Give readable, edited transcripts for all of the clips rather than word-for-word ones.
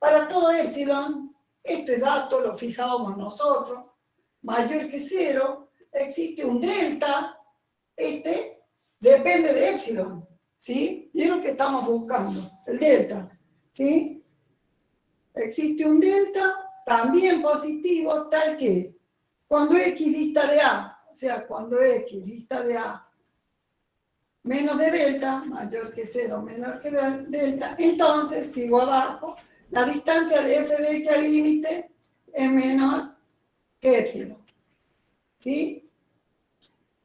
para todo epsilon, este dato lo fijábamos nosotros, mayor que 0, existe un delta, este depende de epsilon, ¿sí? Y es lo que estamos buscando, el delta, ¿sí? Existe un delta también positivo, tal que cuando x dista de a, o sea, cuando x dista de a menos de delta, mayor que 0, menor que delta, entonces, sigo abajo, la distancia de f de x al límite es menor que epsilon, ¿sí?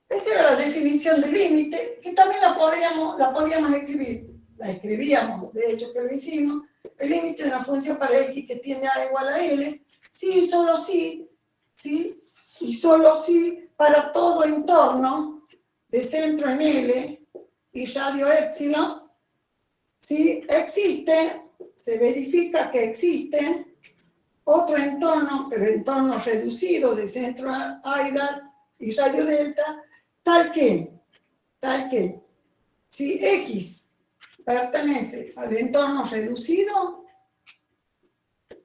Esa era la definición de límite, que también la podíamos escribir. La escribíamos, de hecho que lo hicimos. El límite de una función para x que tiende a igual a l, sí, solo sí, ¿sí? Y solo sí para todo entorno de centro en L y radio epsilon, ¿sí? Existe, se verifica que existe otro entorno, pero entorno reducido de centro a y radio delta, tal que, si x pertenece al entorno reducido,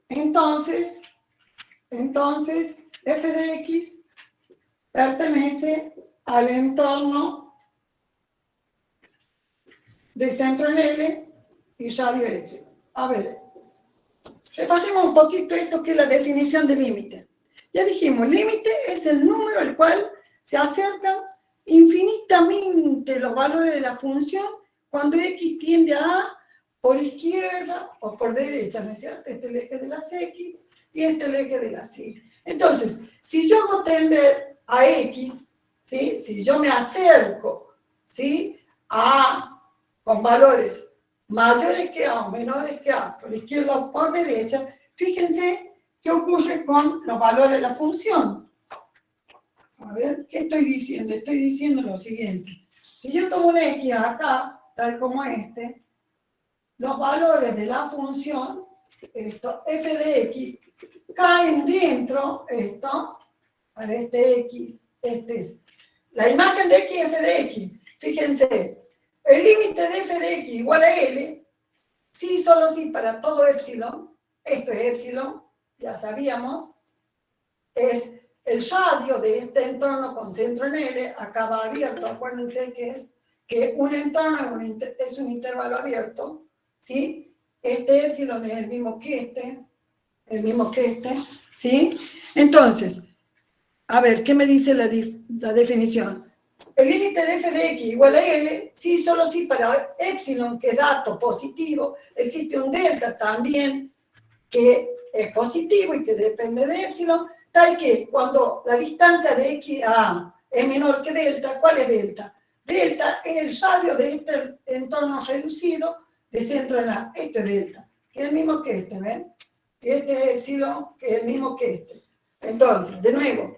entonces f de x pertenece al entorno de centro en L y radio epsilon. A ver, repasemos un poquito esto que es la definición de límite. Ya dijimos, límite es el número al cual se acercan infinitamente los valores de la función cuando x tiende a A por izquierda o por derecha, ¿no es cierto? Este es el eje de las x y este es el eje de las y. Entonces, si yo hago tender a x, ¿sí? Si yo me acerco, ¿sí? A A con valores mayores que A o menores que A, por izquierda o por derecha, fíjense qué ocurre con los valores de la función. A ver, ¿qué estoy diciendo? Estoy diciendo lo siguiente. Si yo tomo un x acá, tal como este, los valores de la función, esto, f de x, caen dentro, esto, para este x, este es la imagen de x, f de x. Fíjense, el límite de f de x igual a L, sí, solo sí para todo epsilon, esto es epsilon, ya sabíamos, es el radio de este entorno con centro en L, acá va abierto, acuérdense que un entorno es un intervalo abierto, ¿sí? Este epsilon es el mismo que este, ¿sí? Entonces, a ver, ¿qué me dice la definición? El límite de f de x igual a L, sí, solo sí para epsilon, que es dato positivo, existe un delta también que es positivo y que depende de epsilon, tal que cuando la distancia de x a A es menor que delta, ¿cuál es delta? Delta es el radio de este entorno reducido de centro en A. Este es delta, que es el mismo que este, ¿ven? Y este es epsilon, que es el mismo que este. Entonces, de nuevo,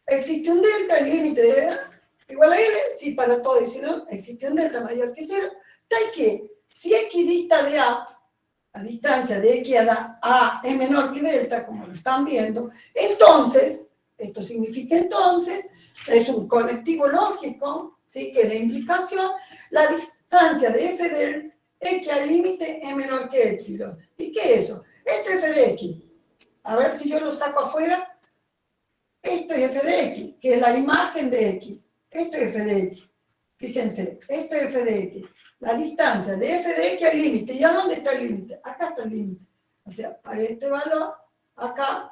existe un delta, el límite de A igual a L, sí, para todo epsilon, existe un delta mayor que 0, tal que si x dista de A, la distancia de x a la A es menor que delta, como lo están viendo, entonces, esto significa entonces, es un conectivo lógico, ¿sí? Que es la implicación, la distancia de f de x al límite es menor que epsilon. ¿Y qué es eso? Esto es f de x. A ver si yo lo saco afuera. Esto es f de x, que es la imagen de x. Esto es f de x. Fíjense, esto es f de x. La distancia de f de x al límite. ¿Y a dónde está el límite? Acá está el límite. O sea, para este valor, acá,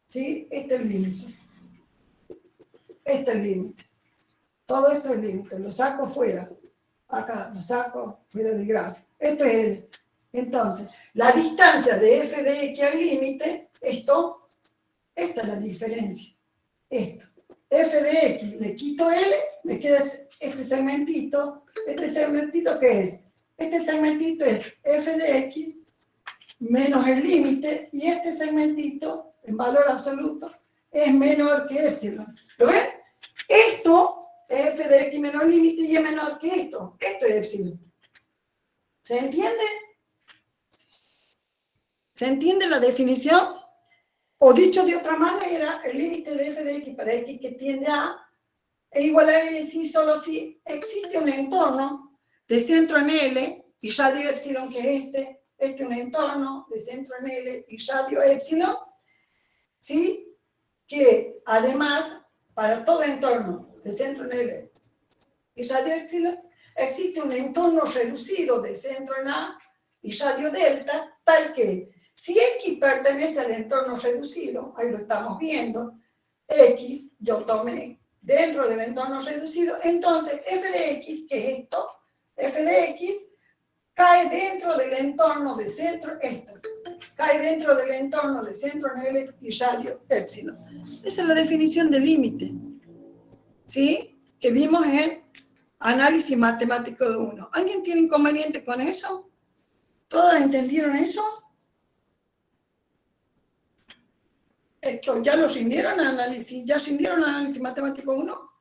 ¿sí? Este es el límite. Este es el límite. Todo esto es el límite. Lo saco fuera. Acá, lo saco fuera del gráfico. Esto es el. Entonces, la distancia de f de x al límite, esto, esta es la diferencia. Esto. F de x, le quito L, me queda este segmentito. ¿Este segmentito qué es? Este segmentito es f de x menos el límite, y este segmentito, en valor absoluto, es menor que epsilon. ¿Lo ven? Esto es f de x menos el límite y es menor que esto. Esto es epsilon. ¿Se entiende? ¿Se entiende la definición? O dicho de otra manera, el límite de f de x para x que tiende a es igual a L si solo si existe un entorno de centro en L y radio epsilon, que es este es un entorno de centro en L y radio epsilon, ¿sí? Que además, para todo entorno de centro en L y radio epsilon, existe un entorno reducido de centro en A y radio delta, tal que si X pertenece al entorno reducido, ahí lo estamos viendo, X yo tomé dentro del entorno reducido, entonces f de X, que es esto, f de X, cae dentro del entorno de centro, cae dentro del entorno de centro en L y radio epsilon. Esa es la definición de límite, ¿sí? Que vimos en análisis matemático de 1. ¿Alguien tiene inconveniente con eso? ¿Todos entendieron eso? ¿Ya lo rindieron a análisis? ¿Ya rindieron a análisis matemático 1?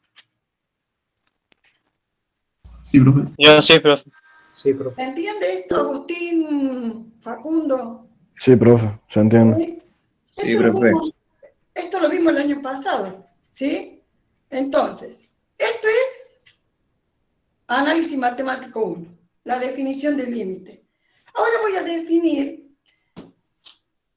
Sí, profe. Yo sí, profe. Sí, profe. ¿Se entiende esto, Agustín, Facundo? Sí, profe, se entiende. Sí, profe. Esto lo vimos el año pasado, ¿sí? Entonces, esto es análisis matemático 1, la definición del límite. Ahora voy a definir,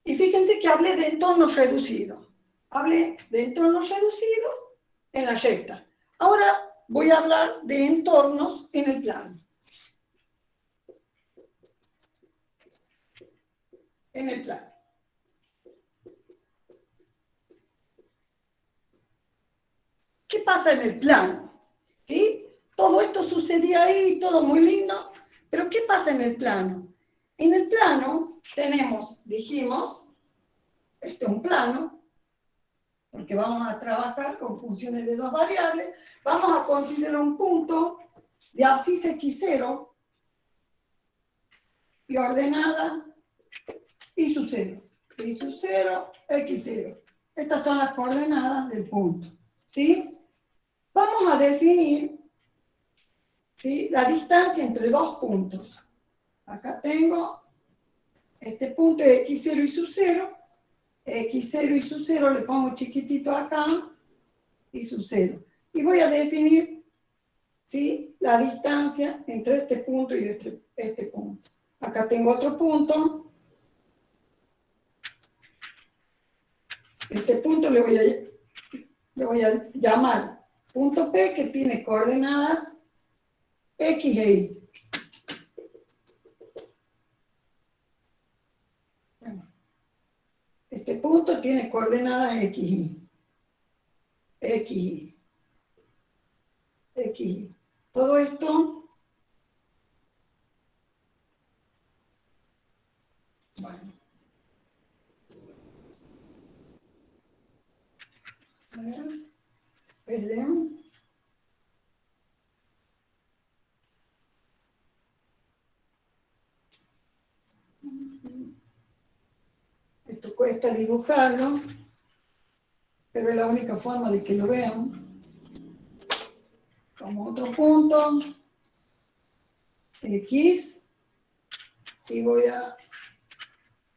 y fíjense que hablé de entorno reducido. Hablé de entorno reducido en la recta. Ahora voy a hablar de entornos en el plano. En el plano. ¿Qué pasa en el plano? ¿Sí? Todo esto sucedía ahí, todo muy lindo, pero ¿qué pasa en el plano? En el plano tenemos, dijimos, este es un plano, porque vamos a trabajar con funciones de dos variables, vamos a considerar un punto de abscisa x0 y ordenada y sub 0. Y sub 0, x0. Estas son las coordenadas del punto. ¿Sí? Vamos a definir, ¿sí?, la distancia entre dos puntos. Acá tengo este punto de x0 y sub 0. X0 y sub 0 le pongo chiquitito acá y sub 0. Y voy a definir, ¿sí?, la distancia entre este punto y este punto. Acá tengo otro punto. Este punto le voy a llamar punto P, que tiene coordenadas X e Y. Este punto tiene coordenadas X, Y. X, Y. X, Y. Todo esto, bueno. Perdón. Esto cuesta dibujarlo, pero es la única forma de que lo vean. Como otro punto, X, y voy a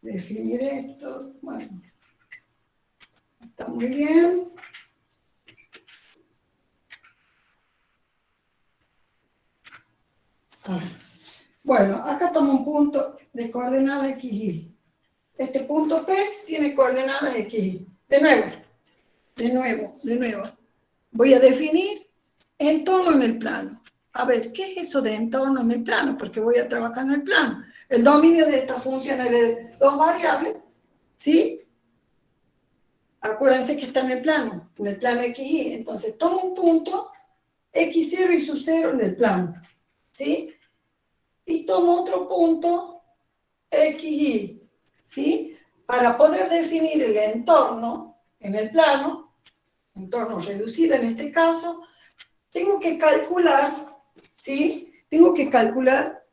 definir esto. Bueno, está muy bien. Bueno, acá tomo un punto de coordenada X, Y. Este punto P tiene coordenadas X, Y. De nuevo. Voy a definir entorno en el plano. A ver, ¿qué es eso de entorno en el plano? Porque voy a trabajar en el plano. El dominio de estas funciones de dos variables, ¿sí? Acuérdense que está en el plano X, Y. Entonces, tomo un punto X0 y sub 0 en el plano, ¿sí? Y tomo otro punto X, Y, ¿sí? Para poder definir el entorno en el plano, entorno reducido en este caso, tengo que calcular, ¿sí? Tengo que calcular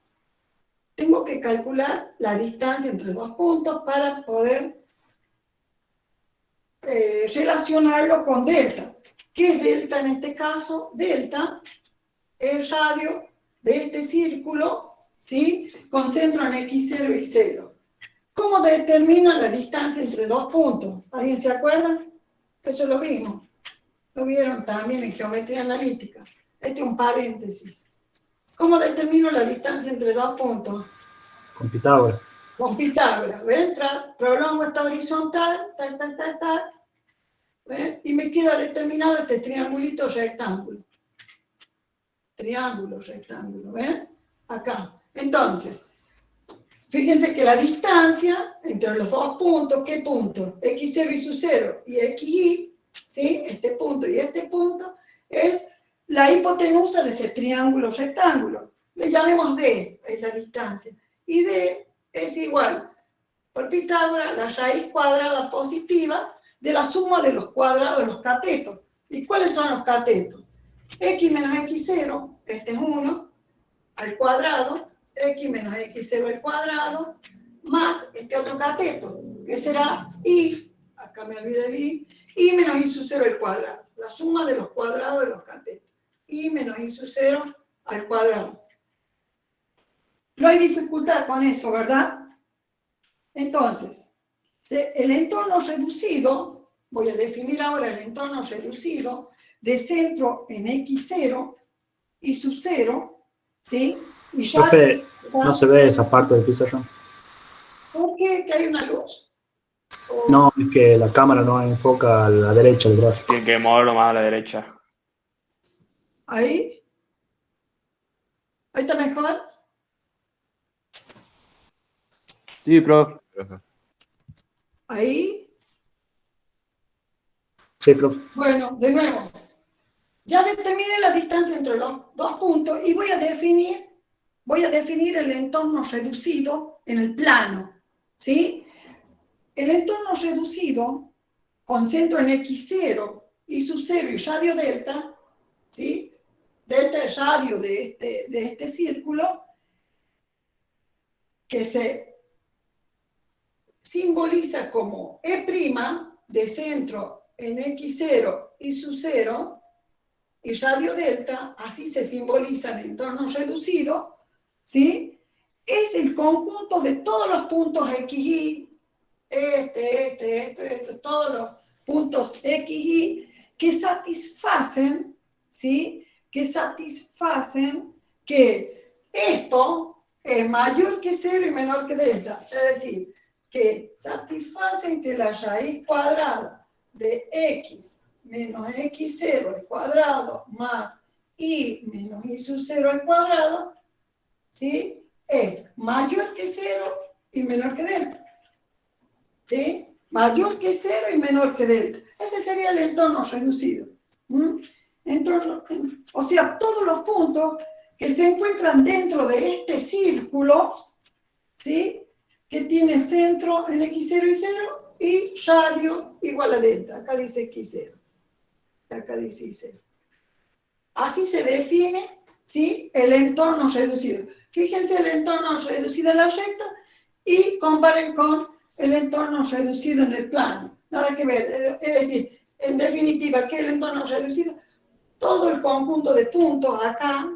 la distancia entre dos puntos para poder relacionarlo con delta. ¿Qué es delta en este caso? Delta es el radio de este círculo, ¿sí?, con centro en x0 y 0. ¿Cómo determina la distancia entre dos puntos? ¿Alguien se acuerda? Eso lo vimos. Lo vieron también en geometría analítica. Este es un paréntesis. ¿Cómo determino la distancia entre dos puntos? Con Pitágoras. Con Pitágoras. ¿Ven? Prolongo esta horizontal, ¿ven? Y me queda determinado este triangulito rectángulo. Triángulo rectángulo, ¿ven? Acá. Entonces, fíjense que la distancia entre los dos puntos, ¿qué punto? X0 y su 0 y XY, ¿sí? Este punto y este punto, es la hipotenusa de ese triángulo rectángulo. Le llamemos D a esa distancia. Y D es igual, por Pitágoras, la raíz cuadrada positiva de la suma de los cuadrados de los catetos. ¿Y cuáles son los catetos? X menos X0, este es 1, al cuadrado, X menos X0 al cuadrado, más este otro cateto, que será Y, acá me olvidé el Y menos Y sub 0 al cuadrado. La suma de los cuadrados de los catetos. Y menos Y sub 0 al cuadrado. No hay dificultad con eso, ¿verdad? Entonces, el entorno reducido, voy a definir ahora el entorno reducido de centro en X0 y sub 0, ¿sí? Y ya, Profe, no se ve esa parte del pizarrón. ¿por qué? ¿Que hay una luz? No, es que la cámara no enfoca a la derecha del gráfico. Tiene que moverlo más a la derecha. ¿Ahí? ¿Ahí está mejor? Sí, profe. ¿Ahí? Sí, profe. Bueno, de nuevo. Ya determiné la distancia entre los dos puntos y voy a definir el entorno reducido en el plano, ¿sí? El entorno reducido con centro en X0 y sub 0 y radio delta, ¿sí? Delta es radio de este círculo, que se simboliza como E' de centro en X0 y sub 0 y radio delta, así se simboliza el entorno reducido, ¿sí? Es el conjunto de todos los puntos XY, todos los puntos XY que satisfacen, ¿sí? Que satisfacen que esto es mayor que 0 y menor que delta. Es decir, que satisfacen que la raíz cuadrada de X menos X0 al cuadrado más Y menos Y sub 0 al cuadrado, ¿sí? Es mayor que 0 y menor que delta. ¿Sí? Mayor que 0 y menor que delta. Ese sería el entorno reducido. O sea, todos los puntos que se encuentran dentro de este círculo, ¿sí? Que tiene centro en X0 y 0 y radio igual a delta. Acá dice X0. Acá dice Y0. Así se define, ¿sí? El entorno reducido. Fíjense el entorno reducido en la recta y comparen con el entorno reducido en el plano. Nada que ver. Es decir, en definitiva, ¿qué es el entorno reducido? Todo el conjunto de puntos acá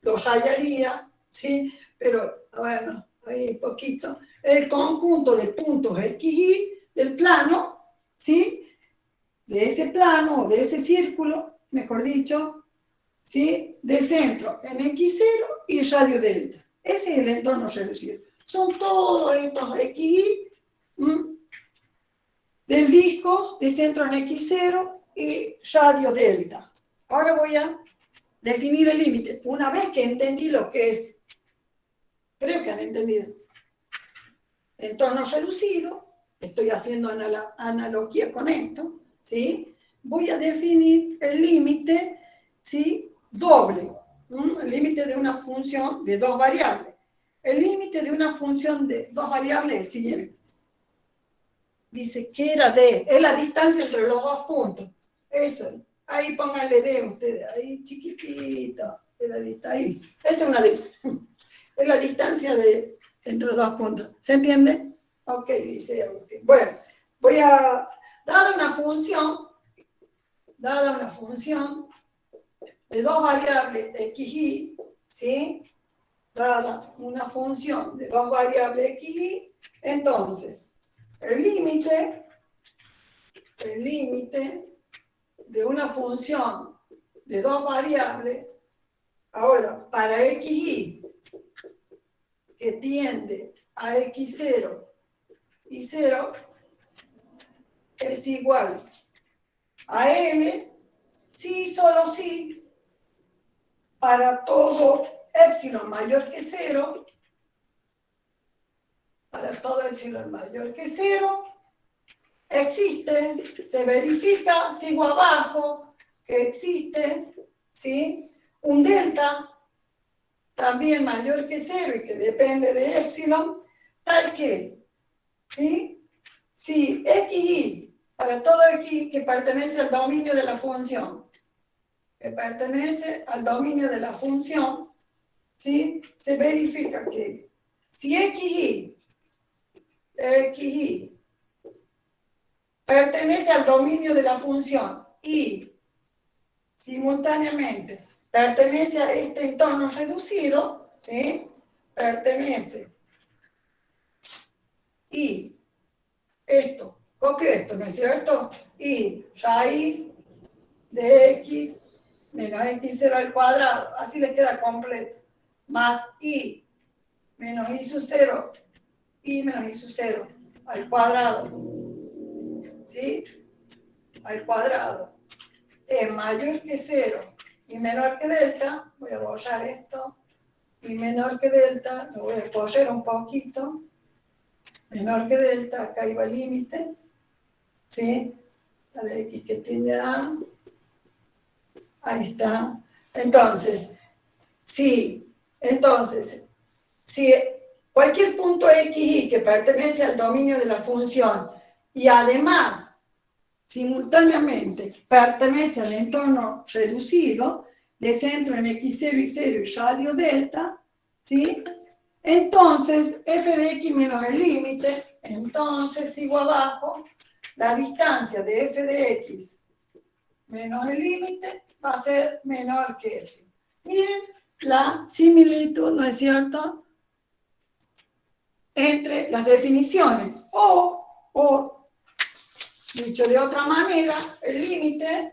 los hallaría, ¿sí? Pero, bueno, ahí poquito. El conjunto de puntos XY del plano, ¿sí? De ese plano o de ese círculo, mejor dicho, ¿sí? De centro en X0 y radio delta. Ese es el entorno reducido. Son todos estos XY del disco de centro en X0 y radio delta. Ahora voy a definir el límite. Una vez que entendí lo que es, creo que han entendido, entorno reducido, estoy haciendo analogía con esto, ¿sí? Voy a definir el límite, ¿sí? Doble. El límite de una función de dos variables. El límite de una función de dos variables es el siguiente. Dice que era D, es la distancia entre los dos puntos. Eso, ahí pónganle D ustedes, ahí chiquitito, ahí. Esa es una D. Es la distancia entre los dos puntos. ¿Se entiende? Ok, dice Agustín. Bueno, voy a dar una función de dos variables XY, ¿sí? Dada una función de dos variables XY, entonces, el límite de una función de dos variables Ahora, para xy, que tiende a x0 y 0, es igual a L, si solo si, para todo epsilon mayor que 0, para todo epsilon mayor que 0, existe, se verifica, sigo abajo, que existe, ¿sí?, un delta también mayor que 0 y que depende de epsilon, tal que, ¿sí?, si xy, para todo x que pertenece al dominio de la función, ¿sí?, se verifica que si xy pertenece al dominio de la función y simultáneamente pertenece a este entorno reducido, ¿sí?, pertenece, y esto, copio esto, ¿no es cierto? Y raíz de x menos x0 al cuadrado, así le queda completo, más y menos y sub 0, y menos y sub 0 al cuadrado, ¿sí?, al cuadrado, es mayor que 0 y menor que delta. Voy a borrar esto, y menor que delta, lo voy a correr un poquito, menor que delta, acá iba el límite, ¿sí?, para x que tiende a, ahí está. Entonces, si cualquier punto xy que pertenece al dominio de la función y además simultáneamente pertenece al entorno reducido de centro en x0 y 0 y radio delta, ¿sí?, entonces f de x menos el límite, entonces sigo abajo, la distancia de f de x menos el límite va a ser menor que epsilon. Miren la similitud, ¿no es cierto?, entre las definiciones, o dicho de otra manera, el límite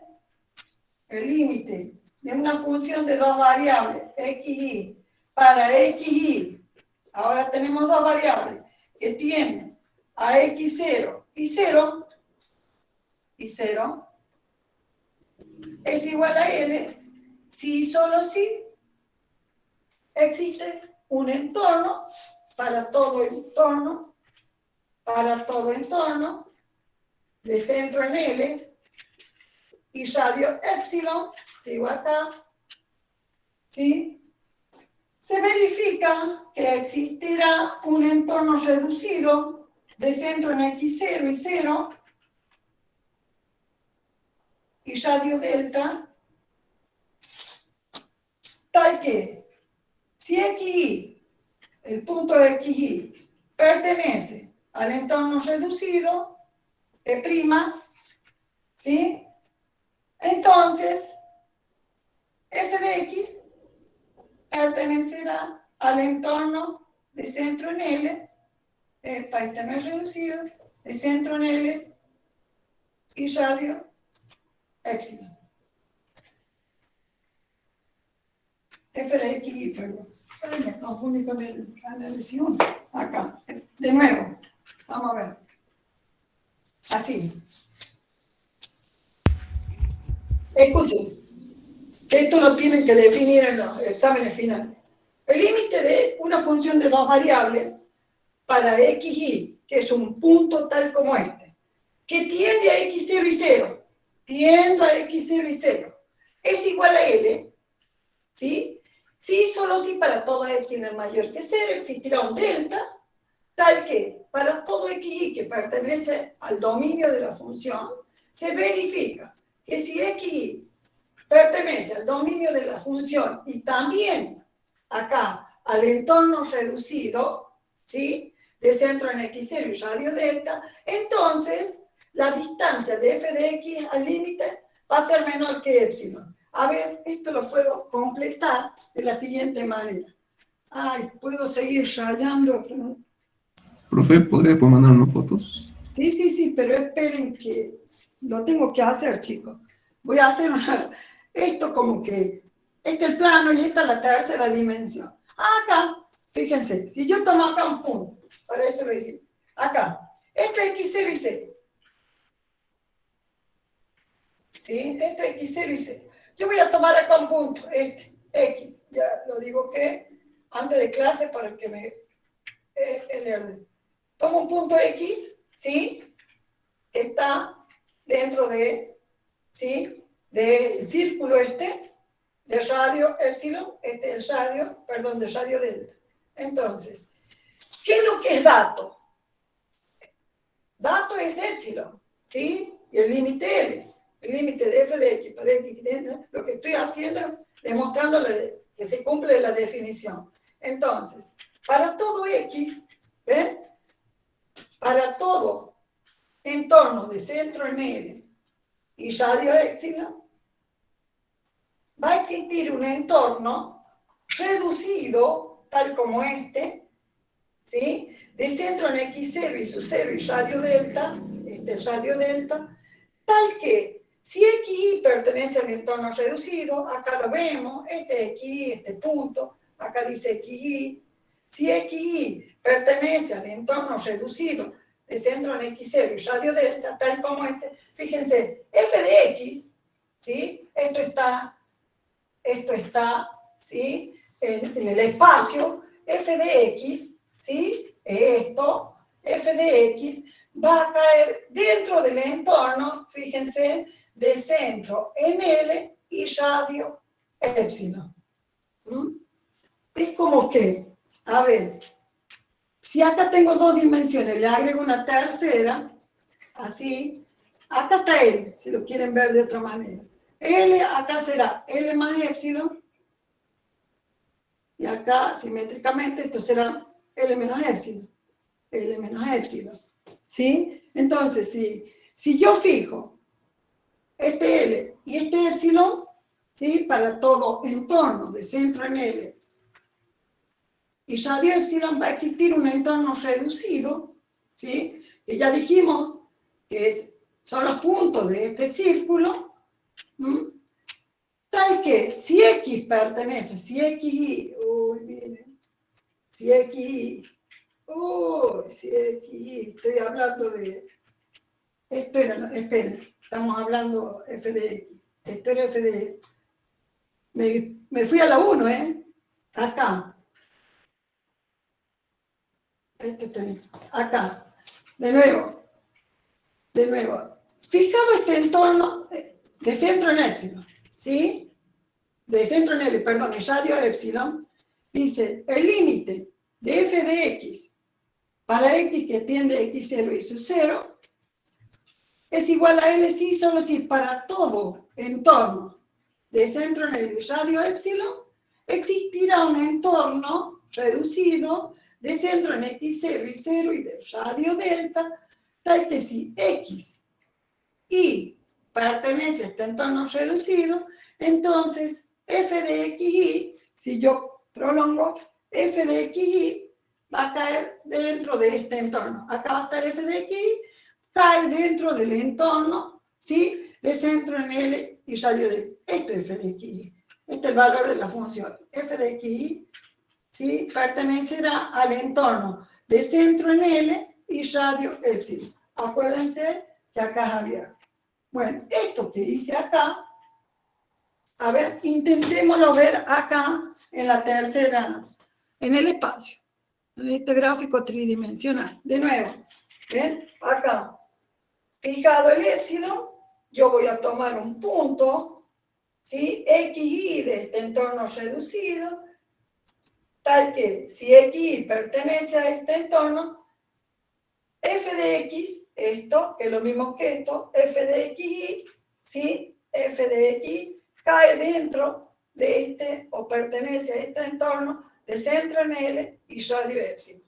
de una función de dos variables, xy, para xy, ahora tenemos dos variables que tienen a x0 y 0, es igual a L, si solo si existe un entorno, para todo entorno, de centro en L, y radio epsilon, sigo acá, ¿sí?, se verifica que existirá un entorno reducido de centro en x0 y 0, y radio delta, tal que si xy, el punto xy, pertenece al entorno reducido, E', ¿sí?, entonces f de x pertenecerá al entorno de centro en L, para este no es reducido, de centro en L y radio epsilon. F de x, perdón. Ay, me confundí con la lesión. Acá, de nuevo, vamos a ver. Así. Escuchen, esto lo tienen que definir en los exámenes finales. El límite de una función de dos variables para xy, que es un punto tal como este, que tiende a x0 y 0, tiendo a x0 y 0, es igual a L, ¿sí? Si solo si para todo epsilon mayor que 0 existirá un delta, tal que para todo xy que pertenece al dominio de la función, se verifica que si xy pertenece al dominio de la función y también acá al entorno reducido, ¿sí?, de centro en x0 y radio delta, entonces la distancia de f de x al límite va a ser menor que epsilon. A ver, esto lo puedo completar de la siguiente manera. Ay, puedo seguir rayando. Pero... Profe, ¿podría mandar unas fotos? Sí, pero esperen que lo tengo que hacer, chicos. Voy a hacer esto como que Este es el plano y esta es la tercera dimensión. Acá, fíjense, si yo tomo acá un punto, para eso lo hice. Acá, esto es x0 y 0. ¿Sí? Esto es x0 y 0. Yo voy a tomar acá un punto, este, x. Ya lo digo que antes de clase para que me el orden. Tomo un punto x, ¿sí? Está dentro de, ¿sí? Del círculo este, de radio epsilon, este es el radio, perdón, de radio delta. Entonces, ¿qué es lo que es dato? Dato es epsilon, ¿sí? Y el límite L, el límite de f de x para x dentro, lo que estoy haciendo es demostrándole que se cumple la definición. Entonces, para todo x, ¿ven? Para todo entorno de centro en L y radio epsilon, va a existir un entorno reducido, tal como este, ¿sí? De centro en x0 y su 0 y radio delta, este radio delta, tal que si xy pertenece al entorno reducido, acá lo vemos, este es xy, este punto, acá dice xy. Si xy pertenece al entorno reducido de centro en x0 y radio delta, tal como este, fíjense, f de x, ¿sí? Esto está, ¿sí? En el espacio, f de x, ¿sí? Esto, f de x, va a caer dentro del entorno, fíjense, de centro en L y radio epsilon. Es como que, a ver, si acá tengo dos dimensiones, le agrego una tercera, así, acá está L, si lo quieren ver de otra manera. L, acá será L más epsilon, y acá, simétricamente, esto será L menos epsilon. L menos epsilon. ¿Sí? Entonces, si yo fijo este L y este epsilon, ¿sí? Para todo entorno de centro en L y radio epsilon, va a existir un entorno reducido, ¿sí? Que ya dijimos que son los puntos de este círculo, tal que si X pertenece, si XY, miren, si XY, si XY, estoy hablando de, esperen, estamos hablando f de X, esto era f de X. Me fui a la 1, acá. Esto está bien. Acá. De nuevo. Fijado este entorno de centro en epsilon, ¿sí? De centro en L, perdón, el radio epsilon, dice el límite de f de x para x que tiende a x0 y su 0 es igual a L sí, solo si para todo entorno de centro en L y radio epsilon existirá un entorno reducido de centro en x0 y 0 y de radio delta, tal que si x y pertenece a este entorno reducido, entonces f de xy, si yo prolongo, f de xy va a caer dentro de este entorno. Acá va a estar f de xy, cae dentro del entorno, ¿sí? De centro en L y radio delta. Esto es f de xy. Este es el valor de la función. F de xy, ¿sí? Pertenecerá al entorno de centro en L y radio epsilon. Acuérdense que acá es abierto. Bueno, esto que hice acá, a ver, intentémoslo ver acá en la tercera, en el espacio, en este gráfico tridimensional. De nuevo, ¿ven? Acá, fijado el epsilon, yo voy a tomar un punto, ¿sí? XY de este entorno reducido, tal que si XY pertenece a este entorno, f de x, esto, que es lo mismo que esto, f de xy, ¿sí? F de x cae dentro de este, o pertenece a este entorno, de centro en L y radio epsilon.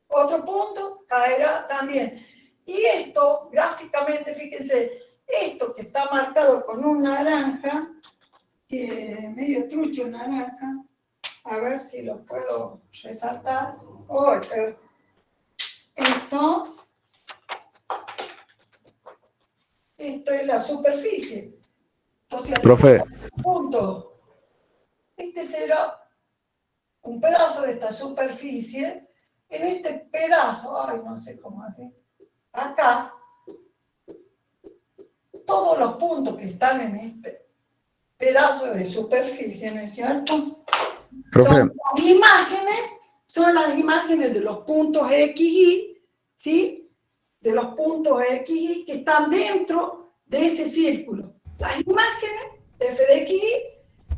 Otro punto caerá también. Y esto, gráficamente, fíjense, esto que está marcado con un naranja, que medio trucho naranja, a ver si lo puedo resaltar. Esto es la superficie. Entonces, Profe, punto. este será un pedazo de esta superficie. En este pedazo, ay, no sé cómo hacer, acá, todos los puntos que están en este pedazo de superficie, ¿no es cierto? Profe. Son las imágenes de los puntos X, Y, ¿sí? De los puntos X, Y que están dentro de ese círculo. Las imágenes f de X, Y,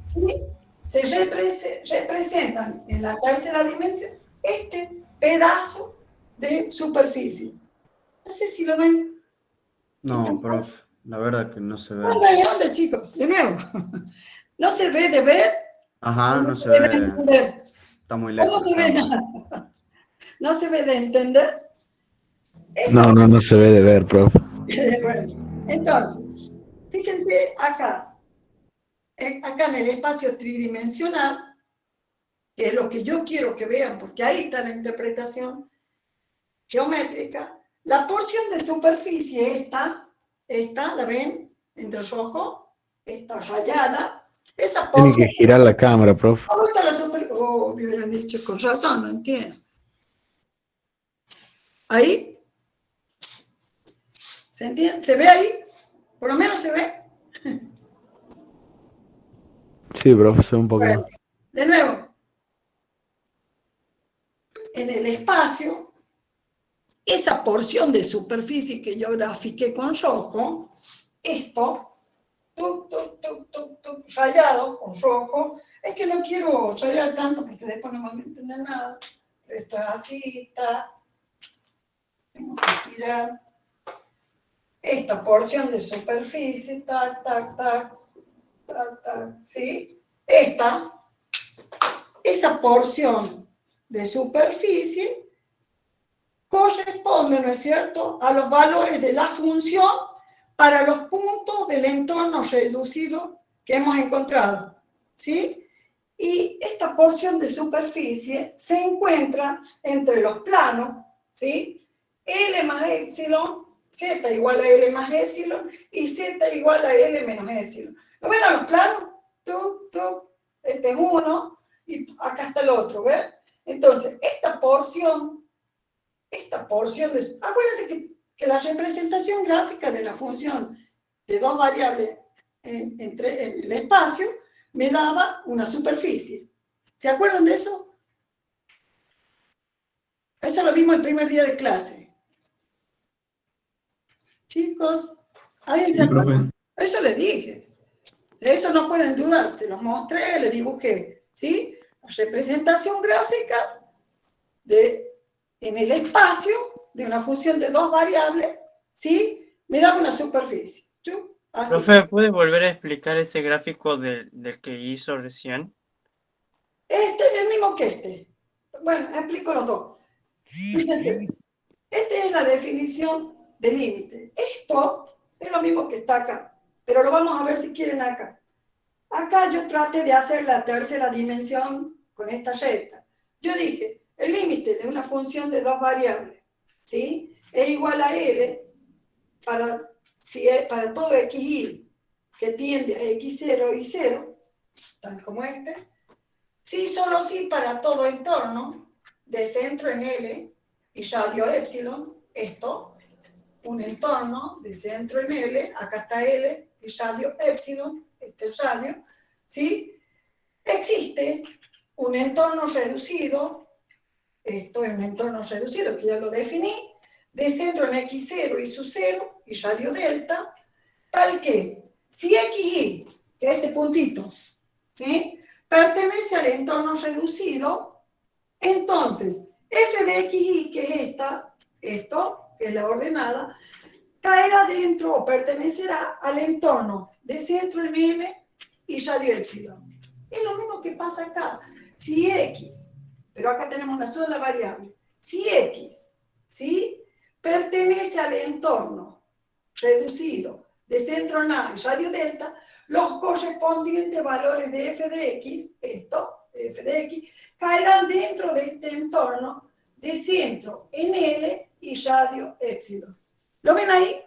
¿sí? Se representan en la tercera dimensión este pedazo de superficie. No sé si lo ven. No, profe, la verdad que no se ve. ¿Dónde, chicos? De nuevo. No se ve de ver. Ajá, no se ve de ve. entender. Está muy No lejos. se ve nada. No se ve de entender. No se ve de ver, profe. Bueno, entonces, fíjense acá. Acá en el espacio tridimensional, que es lo que yo quiero que vean, porque ahí está la interpretación geométrica, la porción de superficie esta, ¿la ven? Entre rojo, está rayada. Esa Tiene porción... que girar la cámara, profe. ¿Cómo está la superficie? Oh, me hubieran dicho con razón, no entiendo. ¿Ahí? ¿Se entiende? ¿Se ve ahí? Por lo menos se ve. Sí, profe, se ve un poco Bueno, más. de nuevo. En el espacio, esa porción de superficie que yo grafiqué con rojo, esto, rayado con rojo, es que no quiero rayar tanto porque después no van a entender nada, pero esto es así, está, tengo que girar esta porción de superficie, ¿sí? Esa porción de superficie corresponde, ¿no es cierto?, a los valores de la función para los puntos del entorno reducido que hemos encontrado, ¿sí? Y esta porción de superficie se encuentra entre los planos, ¿sí? L más epsilon, Z igual a L más epsilon y Z igual a L menos epsilon. ¿Lo ven a los planos? Este es uno y acá está el otro, ¿ven? Entonces, esta porción de... Acuérdense que la representación gráfica de la función de dos variables en el espacio me daba una superficie. ¿Se acuerdan de eso? Eso lo vimos el primer día de clase. Chicos, ¿alguien se acuerda? Profe. Eso les dije. De eso no pueden dudar. Se los mostré, les dibujé. ¿Sí? La representación gráfica en el espacio de una función de dos variables, ¿sí? Me da una superficie. Así. Profe, ¿puede volver a explicar ese gráfico del que hizo recién? Este es el mismo que este. Bueno, explico los dos. Fíjense, esta es la definición de límite. Esto es lo mismo que está acá, pero lo vamos a ver si quieren acá. Acá yo traté de hacer la tercera dimensión con esta recta. Yo dije, el límite de una función de dos variables, ¿sí?, es igual a L para todo xy que tiende a x0 y 0, tal como este, sí, solo sí para todo entorno de centro en L y radio epsilon, esto, un entorno de centro en L, acá está L y radio epsilon, este es radio, ¿sí? Existe un entorno reducido, esto es un entorno reducido que ya lo definí, de centro en x0 y su 0 y radio delta, tal que si xy, que es este puntito, ¿sí?, pertenece al entorno reducido, entonces f de xy, que es esto, que es la ordenada, caerá dentro o pertenecerá al entorno de centro en M y radio epsilon. Es lo mismo que pasa acá. Si x, pero acá tenemos una sola variable, si x, ¿sí?, pertenece al entorno reducido de centro en A y radio delta, los correspondientes valores de f de x, f de x, caerán dentro de este entorno de centro en L y radio epsilon. ¿Lo ven ahí?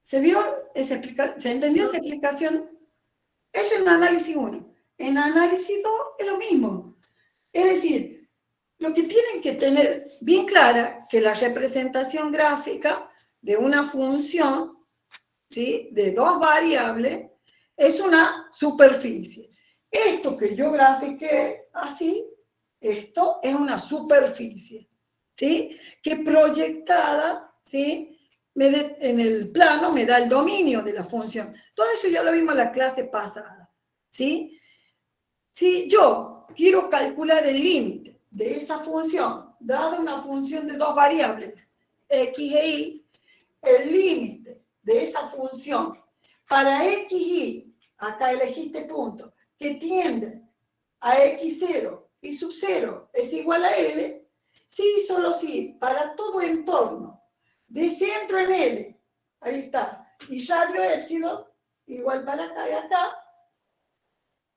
¿Se vio esa explicación? ¿Se entendió esa explicación? Eso en análisis 1. En análisis 2 es lo mismo. Es decir, lo que tienen que tener bien clara que la representación gráfica de una función, ¿sí?, de dos variables es una superficie. Esto que yo grafiqué así, esto es una superficie, ¿sí?, que proyectada, ¿sí?, en el plano me da el dominio de la función. Todo eso ya lo vimos en la clase pasada, ¿sí? Si yo quiero calcular el límite de esa función, dada una función de dos variables, x e y, el límite de esa función para x, y, acá elegiste punto, que tiende a x0 y sub 0 es igual a L, sí, solo sí, para todo entorno de centro en L, ahí está, y radio épsilon, igual para acá y acá,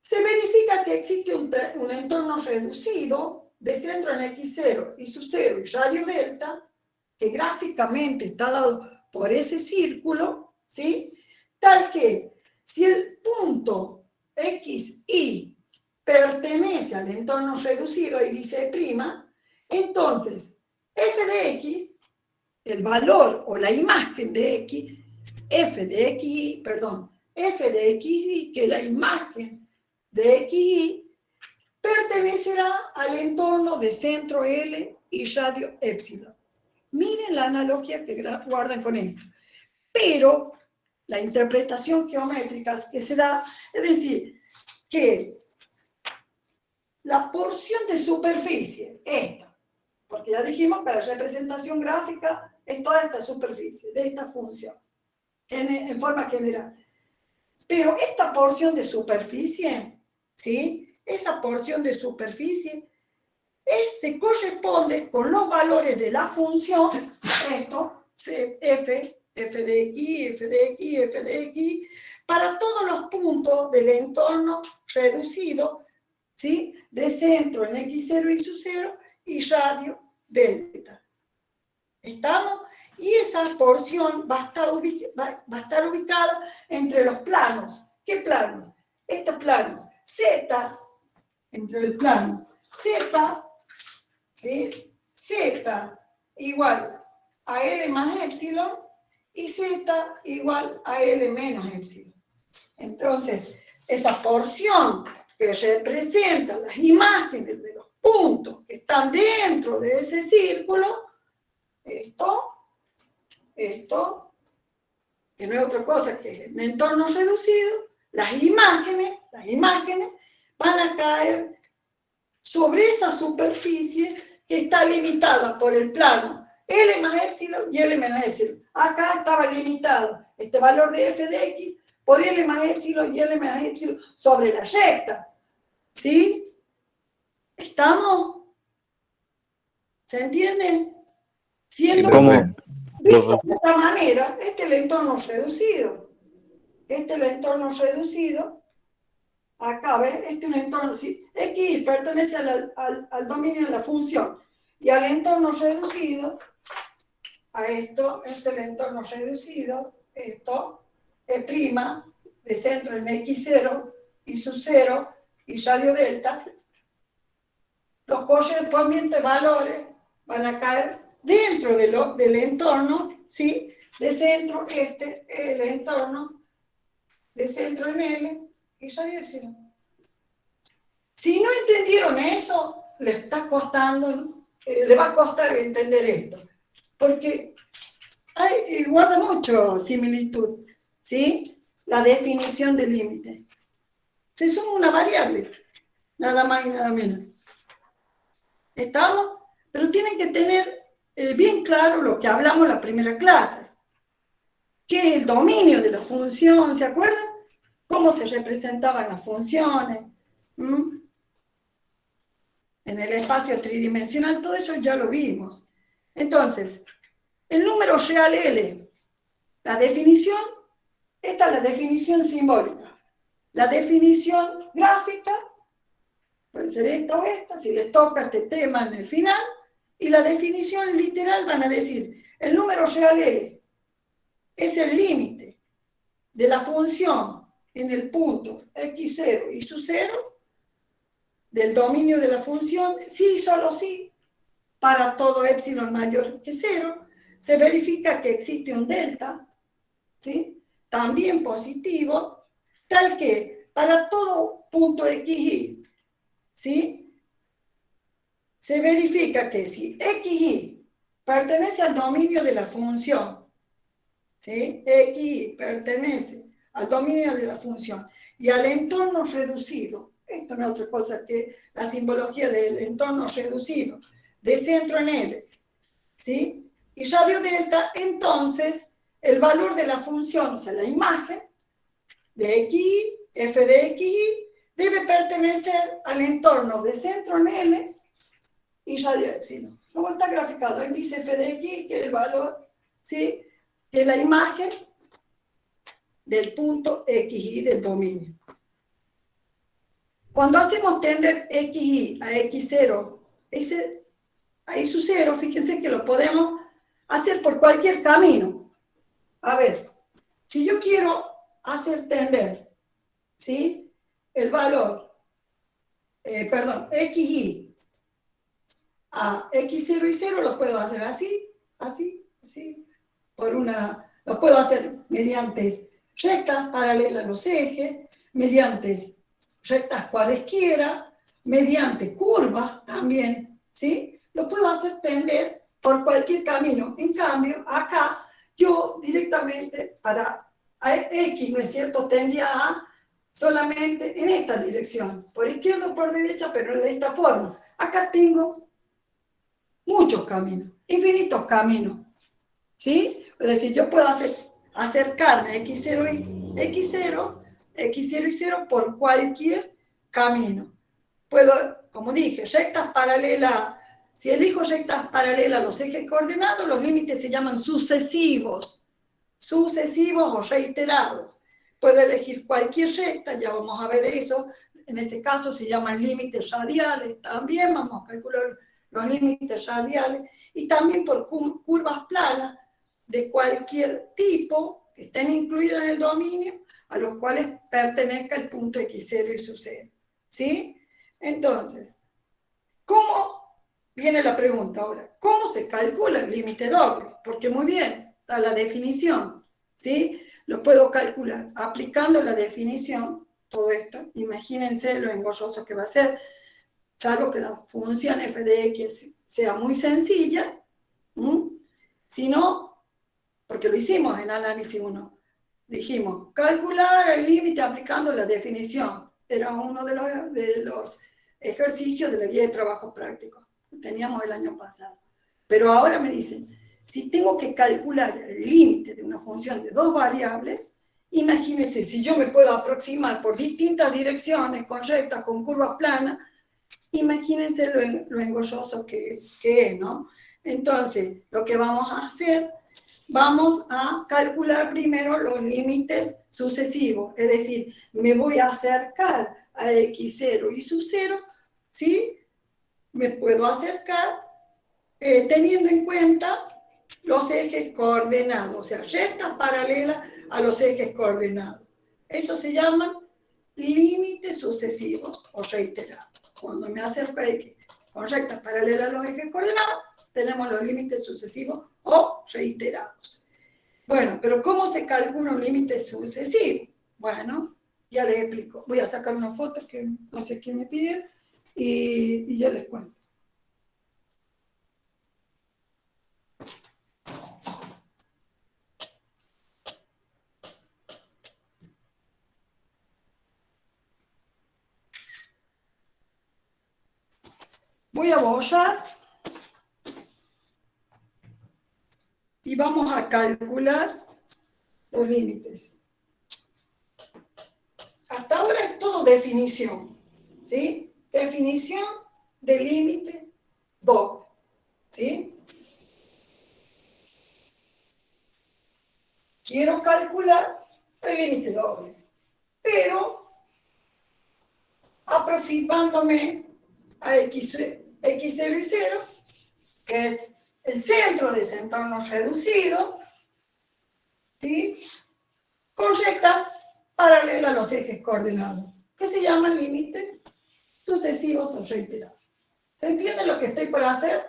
se verifica que existe un entorno reducido de centro en x0 y sub 0 y radio delta, que gráficamente está dado por ese círculo, ¿sí?, tal que si el punto x, y pertenece al entorno reducido, y dice prima, entonces f de x, el valor o la imagen de x, f de x, que es la imagen de xy, pertenecerá al entorno de centro L y radio épsilon. Miren la analogía que guardan con esto. Pero la interpretación geométrica que se da, es decir, que la porción de superficie, esta, porque ya dijimos que la representación gráfica es toda esta superficie de esta función, en forma general. Pero esta porción de superficie, ¿sí?, esa porción de superficie se corresponde con los valores de la función, esto, f de x, f de x, f de x, para todos los puntos del entorno reducido, ¿sí?, de centro en x0 y sub 0 y radio delta. ¿Estamos? Y esa porción va a estar ubicada entre los planos. ¿Qué planos? Estos planos. Z, entre el plano Z, ¿sí?, Z igual a L más épsilon y Z igual a L menos épsilon. Entonces, esa porción que representa las imágenes de los puntos que están dentro de ese círculo, esto, que no es otra cosa que un entorno reducido, las imágenes van a caer sobre esa superficie que está limitada por el plano L más épsilon y L menos épsilon. Acá estaba limitado este valor de f de x por L más épsilon y L menos épsilon sobre la recta. ¿Sí? ¿Estamos? ¿Se entiende? Siendo visto de esta manera, este es el entorno reducido. Acá, ¿ves? Este es un entorno, ¿sí? X pertenece al dominio de la función y al entorno reducido, a esto, este es el entorno reducido, esto es prima de centro en x0 y sub 0 y radio delta. Los correspondientes valores van a caer dentro del entorno, ¿sí?, de centro, este es el entorno de centro en L y radio épsilon. Si no entendieron eso, les va a costar entender esto, porque guarda mucho similitud, ¿sí? La definición del límite. Se suma una variable, nada más y nada menos. ¿Estamos? Pero tienen que tener bien claro lo que hablamos en la primera clase, que es el dominio de la función, ¿se acuerdan? Cómo se representaban las funciones, en el espacio tridimensional, todo eso ya lo vimos. Entonces, el número real L, la definición, esta es la definición simbólica. La definición gráfica, puede ser esta o esta, si les toca este tema en el final, y la definición literal van a decir, el número real L es el límite de la función en el punto x0 y su 0 del dominio de la función, sí y solo sí, para todo epsilon mayor que 0, se verifica que existe un delta, ¿sí? También positivo, tal que para todo punto xy, ¿sí? Se verifica que si xy pertenece al dominio de la función, ¿sí? Xy pertenece al dominio de la función y al entorno reducido, esto no es otra cosa que la simbología del entorno reducido, de centro en L, ¿sí? Y radio delta, entonces el valor de la función, o sea, la imagen de xy, f de xy, debe pertenecer al entorno de centro en L y radio epsilon. Como está graficado, ahí dice f de xy, que es el valor, ¿sí?, que es la imagen del punto xy del dominio. Cuando hacemos tender xy a x0, ahí su 0, fíjense que lo podemos hacer por cualquier camino. A ver, si yo quiero hacer tender, ¿sí?, el valor, xy a x0 y 0, lo puedo hacer así, lo puedo hacer mediante rectas paralelas a los ejes, mediante rectas cualesquiera, mediante curvas también, ¿sí? Lo puedo hacer tender por cualquier camino. En cambio, acá, yo directamente para x, ¿no es cierto?, tendía a solamente en esta dirección, por izquierda o por derecha, pero de esta forma. Acá tengo muchos caminos, infinitos caminos, ¿sí? Es decir, yo puedo acercarme a x0 y 0 por cualquier camino. Puedo, como dije, rectas paralelas. Si elijo rectas paralelas a los ejes coordenados, los límites se llaman sucesivos o reiterados. Puedo elegir cualquier recta, ya vamos a ver eso. En ese caso se llaman límites radiales. También vamos a calcular los límites radiales. Y también por curvas planas de cualquier tipo que estén incluidas en el dominio, a los cuales pertenezca el punto x0 y su 0. ¿Sí? Entonces, ¿cómo viene la pregunta ahora? ¿Cómo se calcula el límite doble? Porque muy bien, está la definición, ¿sí? Lo puedo calcular aplicando la definición, todo esto. Imagínense lo engorroso que va a ser, salvo que la función f de x sea muy sencilla, si no, porque lo hicimos en análisis 1. Dijimos, calcular el límite aplicando la definición. Era uno de los ejercicios de la guía de trabajo práctico que teníamos el año pasado. Pero ahora me dicen, si tengo que calcular el límite de una función de dos variables, imagínense si yo me puedo aproximar por distintas direcciones, con rectas, con curvas planas, imagínense lo engorroso que es, ¿no? Entonces, lo que vamos a hacer, vamos a calcular primero los límites sucesivos, es decir, me voy a acercar a x0 y su 0, ¿sí? Me puedo acercar teniendo en cuenta los ejes coordenados, o sea, rectas paralelas a los ejes coordenados. Eso se llaman límites sucesivos o reiterados. Cuando me acerco a x con rectas paralelas a los ejes coordenados, tenemos los límites sucesivos o reiterados. Bueno, pero ¿cómo se calcula un límite sucesivo? Bueno, ya les explico. Voy a sacar una foto que no sé quién me pide y ya les cuento. Voy a borrar y vamos a calcular los límites. Hasta ahora es todo definición, ¿sí? Definición de límite doble, ¿sí? Quiero calcular el límite doble, pero aproximándome a x0 y 0, que es el centro de ese entorno reducido, ¿sí? Con rectas paralela a los ejes coordenados, que se llaman límites sucesivos o reiterados. ¿Se entiende lo que estoy por hacer?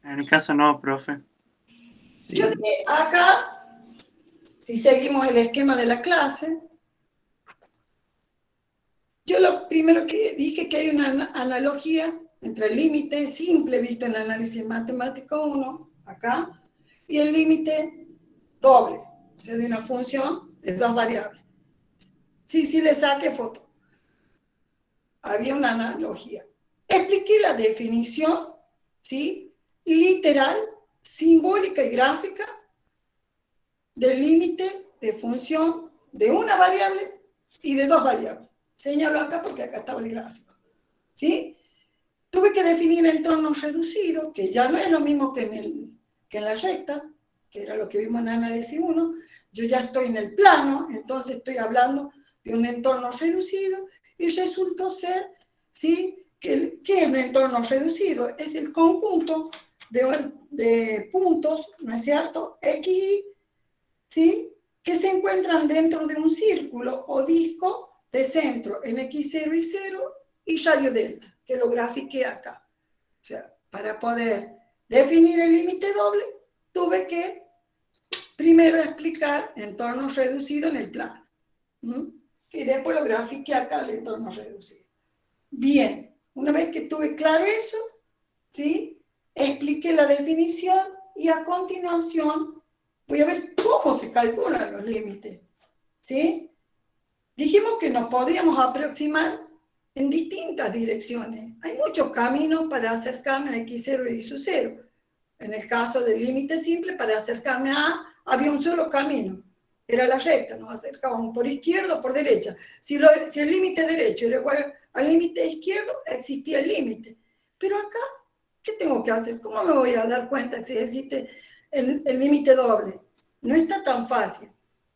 En mi caso no, profe. Yo dije, acá, si seguimos el esquema de la clase, yo lo primero que dije que hay una analogía entre el límite simple visto en análisis matemático 1, acá, y el límite doble, o sea, de una función de dos variables. Sí, le saqué foto. Había una analogía. Expliqué la definición, ¿sí?, literal, simbólica y gráfica del límite de función de una variable y de dos variables. Señalo acá porque acá estaba el gráfico, ¿sí? Tuve que definir entorno reducido, que ya no es lo mismo que en la recta, que era lo que vimos en análisis 1. Yo ya estoy en el plano, entonces estoy hablando de un entorno reducido y resultó ser, ¿sí?, que es un entorno reducido, es el conjunto de puntos, ¿no es cierto?, X, ¿sí?, que se encuentran dentro de un círculo o disco de centro en X0 y 0 y radio delta, que lo grafiqué acá. O sea, para poder definir el límite doble, tuve que primero explicar entorno reducido en el plano. Y después lo grafiqué acá, el entorno reducido. Bien, una vez que tuve claro eso, ¿sí?, expliqué la definición y a continuación voy a ver cómo se calculan los límites, ¿sí? Dijimos que nos podríamos aproximar en distintas direcciones. Hay muchos caminos para acercarme a X0 y su 0. En el caso del límite simple, para acercarme a A, había un solo camino. Era la recta, nos acercábamos por izquierda o por derecha. Si el límite derecho era igual al límite izquierdo, existía el límite. Pero acá, ¿qué tengo que hacer? ¿Cómo me voy a dar cuenta si existe el límite doble? No está tan fácil.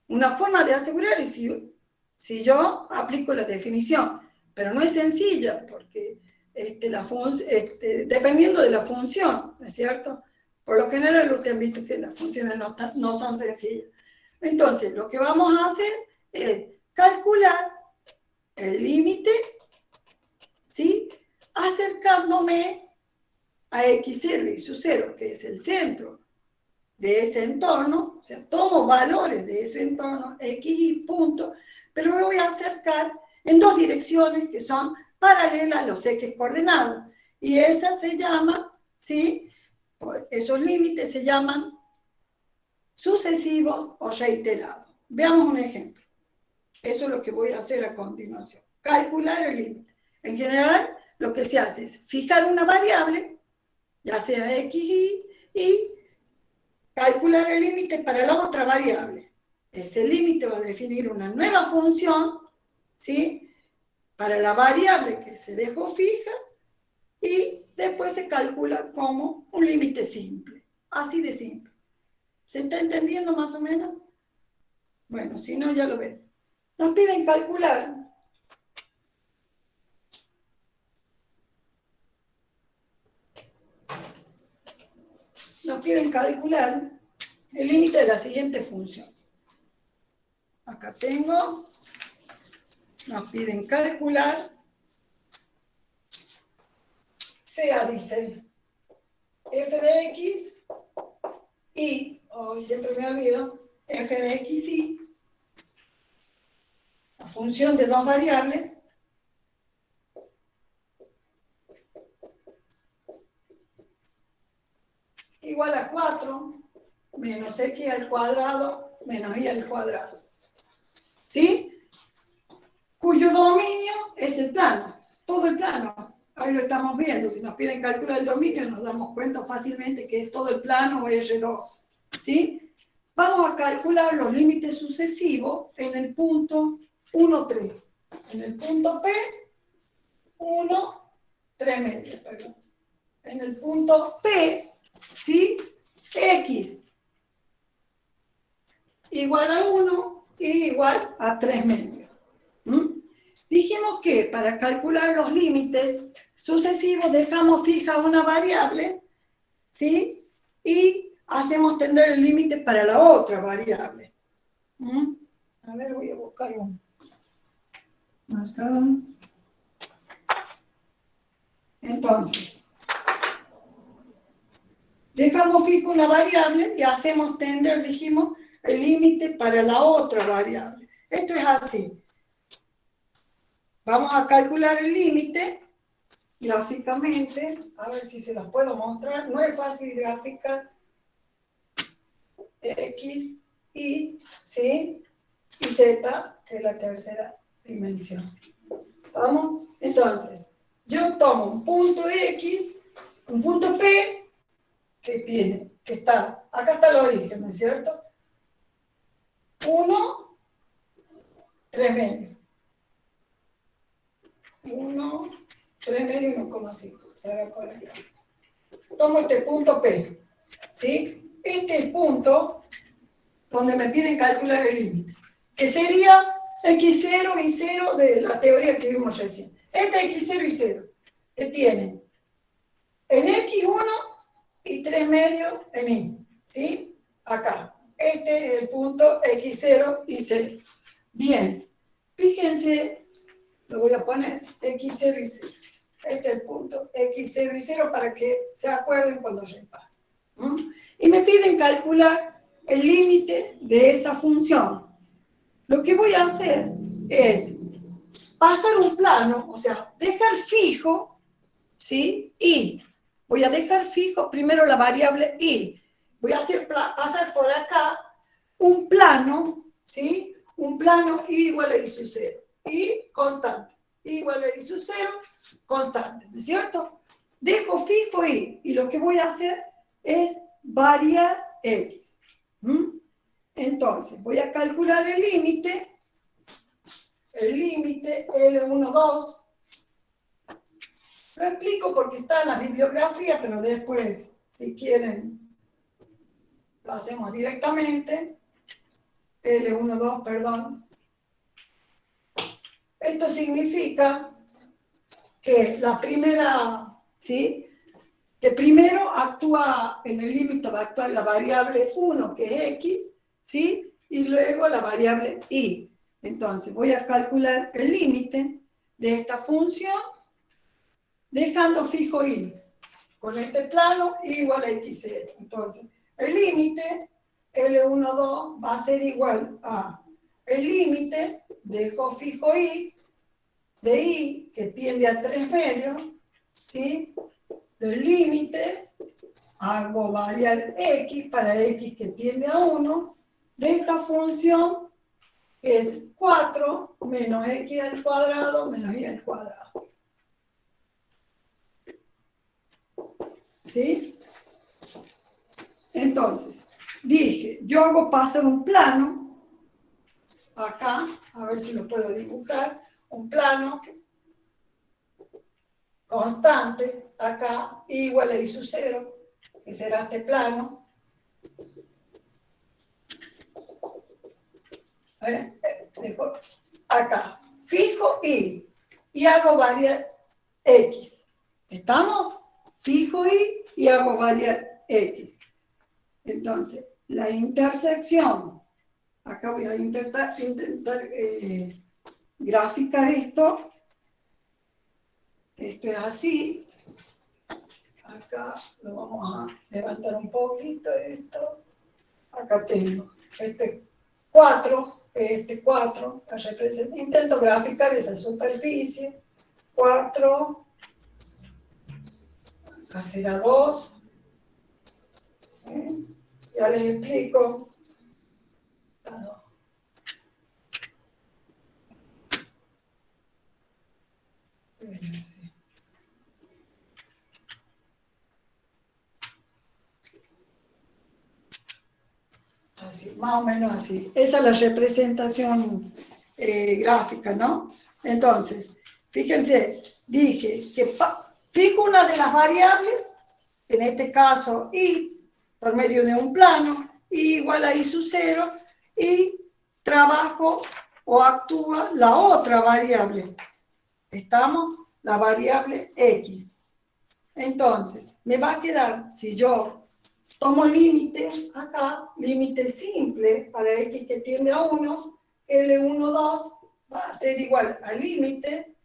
Una forma de asegurar es si yo aplico la definición, pero no es sencilla, porque dependiendo de la función, ¿no es cierto? Por lo general, ustedes han visto que las funciones no son sencillas. Entonces, lo que vamos a hacer es calcular el límite, ¿sí?, acercándome a X0 y su 0, que es el centro de ese entorno, o sea, tomo valores de ese entorno, X y punto, pero me voy a acercar en dos direcciones que son paralelas a los ejes coordenados. Y esas se llaman, ¿sí?, esos límites se llaman sucesivos o reiterados. Veamos un ejemplo. Eso es lo que voy a hacer a continuación. Calcular el límite. En general, lo que se hace es fijar una variable, ya sea X, y calcular el límite para la otra variable. Ese límite va a definir una nueva función, ¿sí?, para la variable que se dejó fija, y después se calcula como un límite simple. Así de simple. ¿Se está entendiendo más o menos? Bueno, si no, ya lo ven. Nos piden calcular. Nos piden calcular el límite de la siguiente función. Acá tengo, nos piden calcular, sea, dice, f de x y, siempre me olvido, f de x y, la función de dos variables, igual a 4 menos x al cuadrado menos y al cuadrado, ¿sí? Cuyo dominio es el plano, todo el plano. Ahí lo estamos viendo. Si nos piden calcular el dominio, nos damos cuenta fácilmente que es todo el plano R2, ¿sí? Vamos a calcular los límites sucesivos en el punto 1, 3. En el punto P, 1, 3 medios, perdón. En el punto P, ¿sí?, X igual a 1 y igual a 3 medios. Dijimos que para calcular los límites sucesivos dejamos fija una variable, ¿sí?, y hacemos tender el límite para la otra variable. A ver, voy a buscar un marcador. Entonces, dejamos fijo una variable y hacemos tender, dijimos, el límite para la otra variable. Esto es así. Vamos a calcular el límite gráficamente, a ver si se las puedo mostrar. No es fácil graficar X, Y, ¿sí? Y Z, que es la tercera dimensión. ¿Vamos? Entonces, yo tomo un punto X, un punto P, que está, acá está el origen, ¿no es cierto? 1, 3 medios. 1, 3 medios y 1,5. Tomo este punto P, ¿sí? Este es el punto donde me piden calcular el límite, que sería X0 y 0 de la teoría que vimos recién. Este X0 y 0, que tiene en X1 y 3 medios en Y, ¿sí? Acá. Este es el punto X0 y 0. Bien, fíjense, lo voy a poner X0 y 0. Este es el punto X0 y 0 para que se acuerden cuando repasen. Y me piden calcular el límite de esa función. Lo que voy a hacer es pasar un plano, o sea, dejar fijo, ¿sí? Y voy a dejar fijo primero la variable Y. Voy a hacer pasar por acá un plano, ¿sí? Un plano Y igual a Y sub 0. Y constante. Y igual a Y sub 0, constante, ¿no es cierto? Dejo fijo Y lo que voy a hacer es variar X. Entonces, voy a calcular el límite L1, 2. Lo explico porque está en la bibliografía, pero después, si quieren, lo hacemos directamente. L1, 2, perdón. Esto significa que la primera, ¿sí? Que primero actúa en el límite, va a actuar la variable 1, que es X, ¿sí? Y luego la variable Y. Entonces, voy a calcular el límite de esta función dejando fijo Y. Con este plano, Y igual a X0. Entonces, el límite L1, 2 va a ser igual a el límite, dejo fijo Y, de Y, que tiende a 3 medios, ¿sí? Del límite, hago variar X para X que tiende a 1, de esta función, que es 4 menos X al cuadrado menos Y al cuadrado. ¿Sí? Entonces, dije, yo hago pasar un plano, acá, a ver si lo puedo dibujar, un plano constante, acá, igual a Y sub 0, que será este plano. Dejo acá, fijo y hago variar X. ¿Estamos? Fijo y hago variar X. Entonces, la intersección, acá voy a intentar graficar esto. Esto es así. Acá lo vamos a levantar un poquito esto. Acá tengo este 4, este 4, intento graficar esa superficie. 4, acá será 2. Ya les explico. Así, más o menos así. Esa es la representación gráfica, ¿no? Entonces, fíjense, dije que fijo una de las variables, en este caso Y, por medio de un plano, Y igual a Y sub 0, y trabajo o actúa la otra variable. ¿Estamos? La variable X. Entonces, me va a quedar, si yo tomo límite acá, límite simple para x que tiende a 1, L1, 2 va a ser igual al límite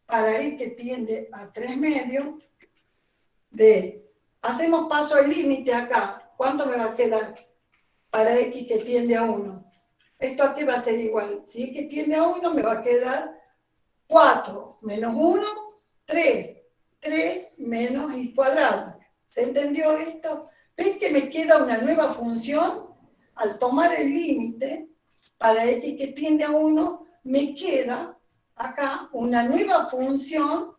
para y que tiende a 3 medios de, hacemos paso al límite acá, ¿cuánto me va a quedar para x que tiende a 1? Esto aquí va a ser igual, si x tiende a 1 me va a quedar 4 menos 1, 3, 3 menos y cuadrado. ¿Se entendió esto? ¿Ven que me queda una nueva función? Al tomar el límite para x que tiende a 1, me queda acá una nueva función,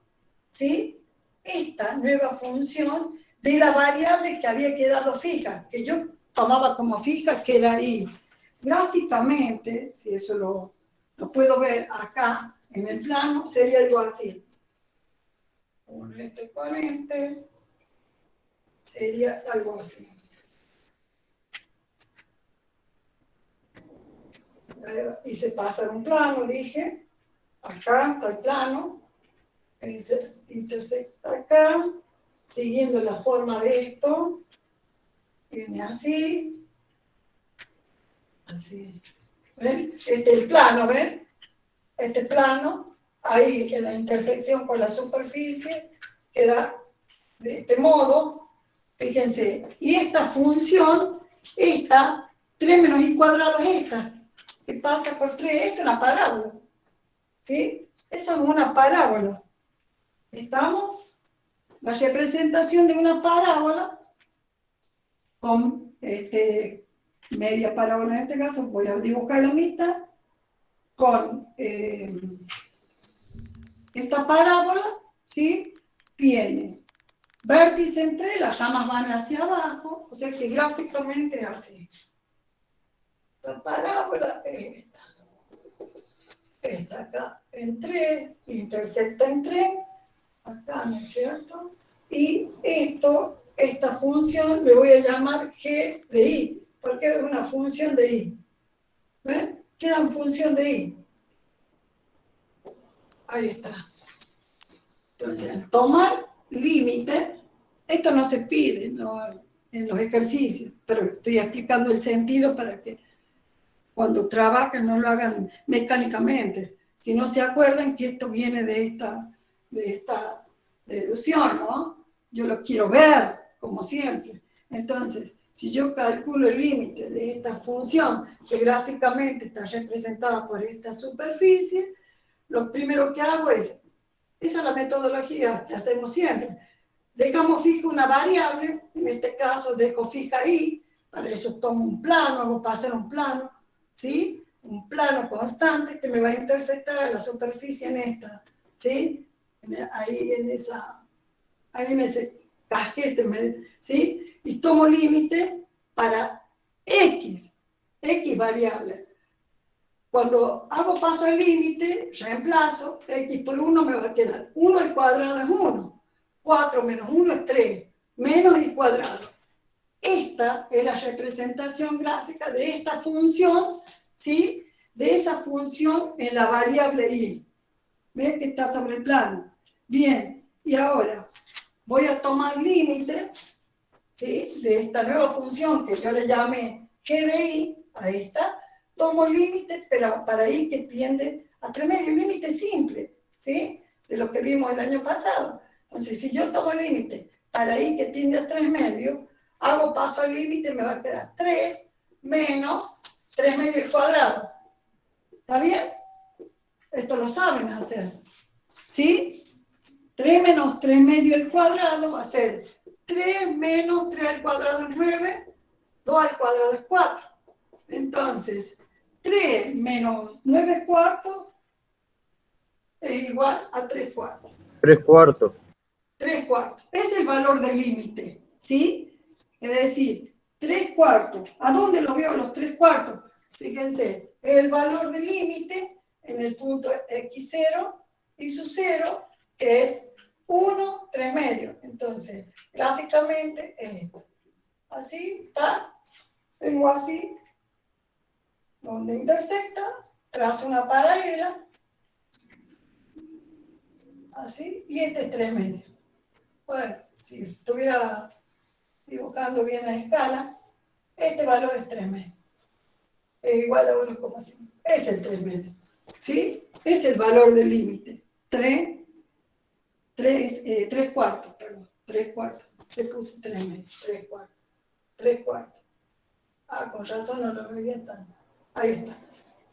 ¿sí? Esta nueva función de la variable que había quedado fija, que yo tomaba como fija, que era y. Gráficamente, si eso lo puedo ver acá en el plano, sería algo así. Con este, sería algo así. Y se pasa en un plano, dije. Acá está el plano. Intersecta acá. Siguiendo la forma de esto. Viene así. Así. ¿Ven? Este es el plano, ¿ven? Este plano. Ahí en la intersección con la superficie. Queda de este modo. Fíjense. Y esta función, esta, 3 menos y cuadrado es esta. Que pasa por 3, esta es una parábola. ¿Sí? Esa es una parábola. ¿Estamos? La representación de una parábola con media parábola en este caso, voy a dibujar la mitad, con esta parábola, ¿sí? Tiene vértice entre, las llamas van hacia abajo, o sea que gráficamente es así. La parábola es esta. Esta acá en 3, intersecta en 3, acá, ¿no es cierto? Y esto, esta función, le voy a llamar g de i, porque es una función de i. ¿Ven? Queda en función de i. Ahí está. Entonces, al tomar límite, esto no se pide, ¿no? En los ejercicios, pero estoy explicando el sentido para que cuando trabajen no lo hagan mecánicamente. Si no se acuerdan que esto viene de esta deducción, ¿no? Yo lo quiero ver, como siempre. Entonces, si yo calculo el límite de esta función, que gráficamente está representada por esta superficie, lo primero que hago es, esa es la metodología que hacemos siempre. Dejamos fija una variable, en este caso dejo fija i, para eso tomo un plano, hago pasar un plano, ¿sí? Un plano constante que me va a intersectar a la superficie en esta, ¿sí? Ahí en ese casquete, ¿sí? Y tomo límite para x variable. Cuando hago paso al límite, reemplazo, x por 1 me va a quedar 1 al cuadrado es 1, 4 menos 1 es 3, menos y cuadrado. Esta es la representación gráfica de esta función, ¿sí? De esa función en la variable y. ¿Ves que está sobre el plano? Bien, y ahora voy a tomar límite, ¿sí? De esta nueva función que yo le llamé g de i, ahí está. Tomo límite, pero para i que tiende a 3 medios, límite simple, ¿sí? De lo que vimos el año pasado. Entonces, si yo tomo límite para i que tiende a 3 medios, hago paso al límite, me va a quedar 3 menos 3 medios cuadrados. ¿Está bien? Esto lo saben hacer. ¿Sí? 3 menos 3 medios al cuadrado va a ser 3 menos 3 al cuadrado es 9, 2 al cuadrado es 4. Entonces, 3 menos 9 cuartos es igual a 3 cuartos. 3 cuartos. 3 cuartos. Es el valor del límite, ¿sí? Es decir, 3 cuartos. ¿A dónde lo veo los 3 cuartos? Fíjense, el valor del límite en el punto x0 y su 0, que es 1, 3 medios. Entonces, gráficamente es esto. Así, está. Tengo así, donde intersecta, trazo una paralela, así, y este es 3 medios. Bueno, si tuviera dibujando bien la escala, este valor es 3 medios. Es igual a 1,5. Es el 3 medios. ¿Sí? Es el valor del límite. 3 cuartos, perdón. 3 cuartos. Le puse 3 medios. 3 cuartos. 3 cuartos. Ah, con razón no lo veía tan. Ahí está.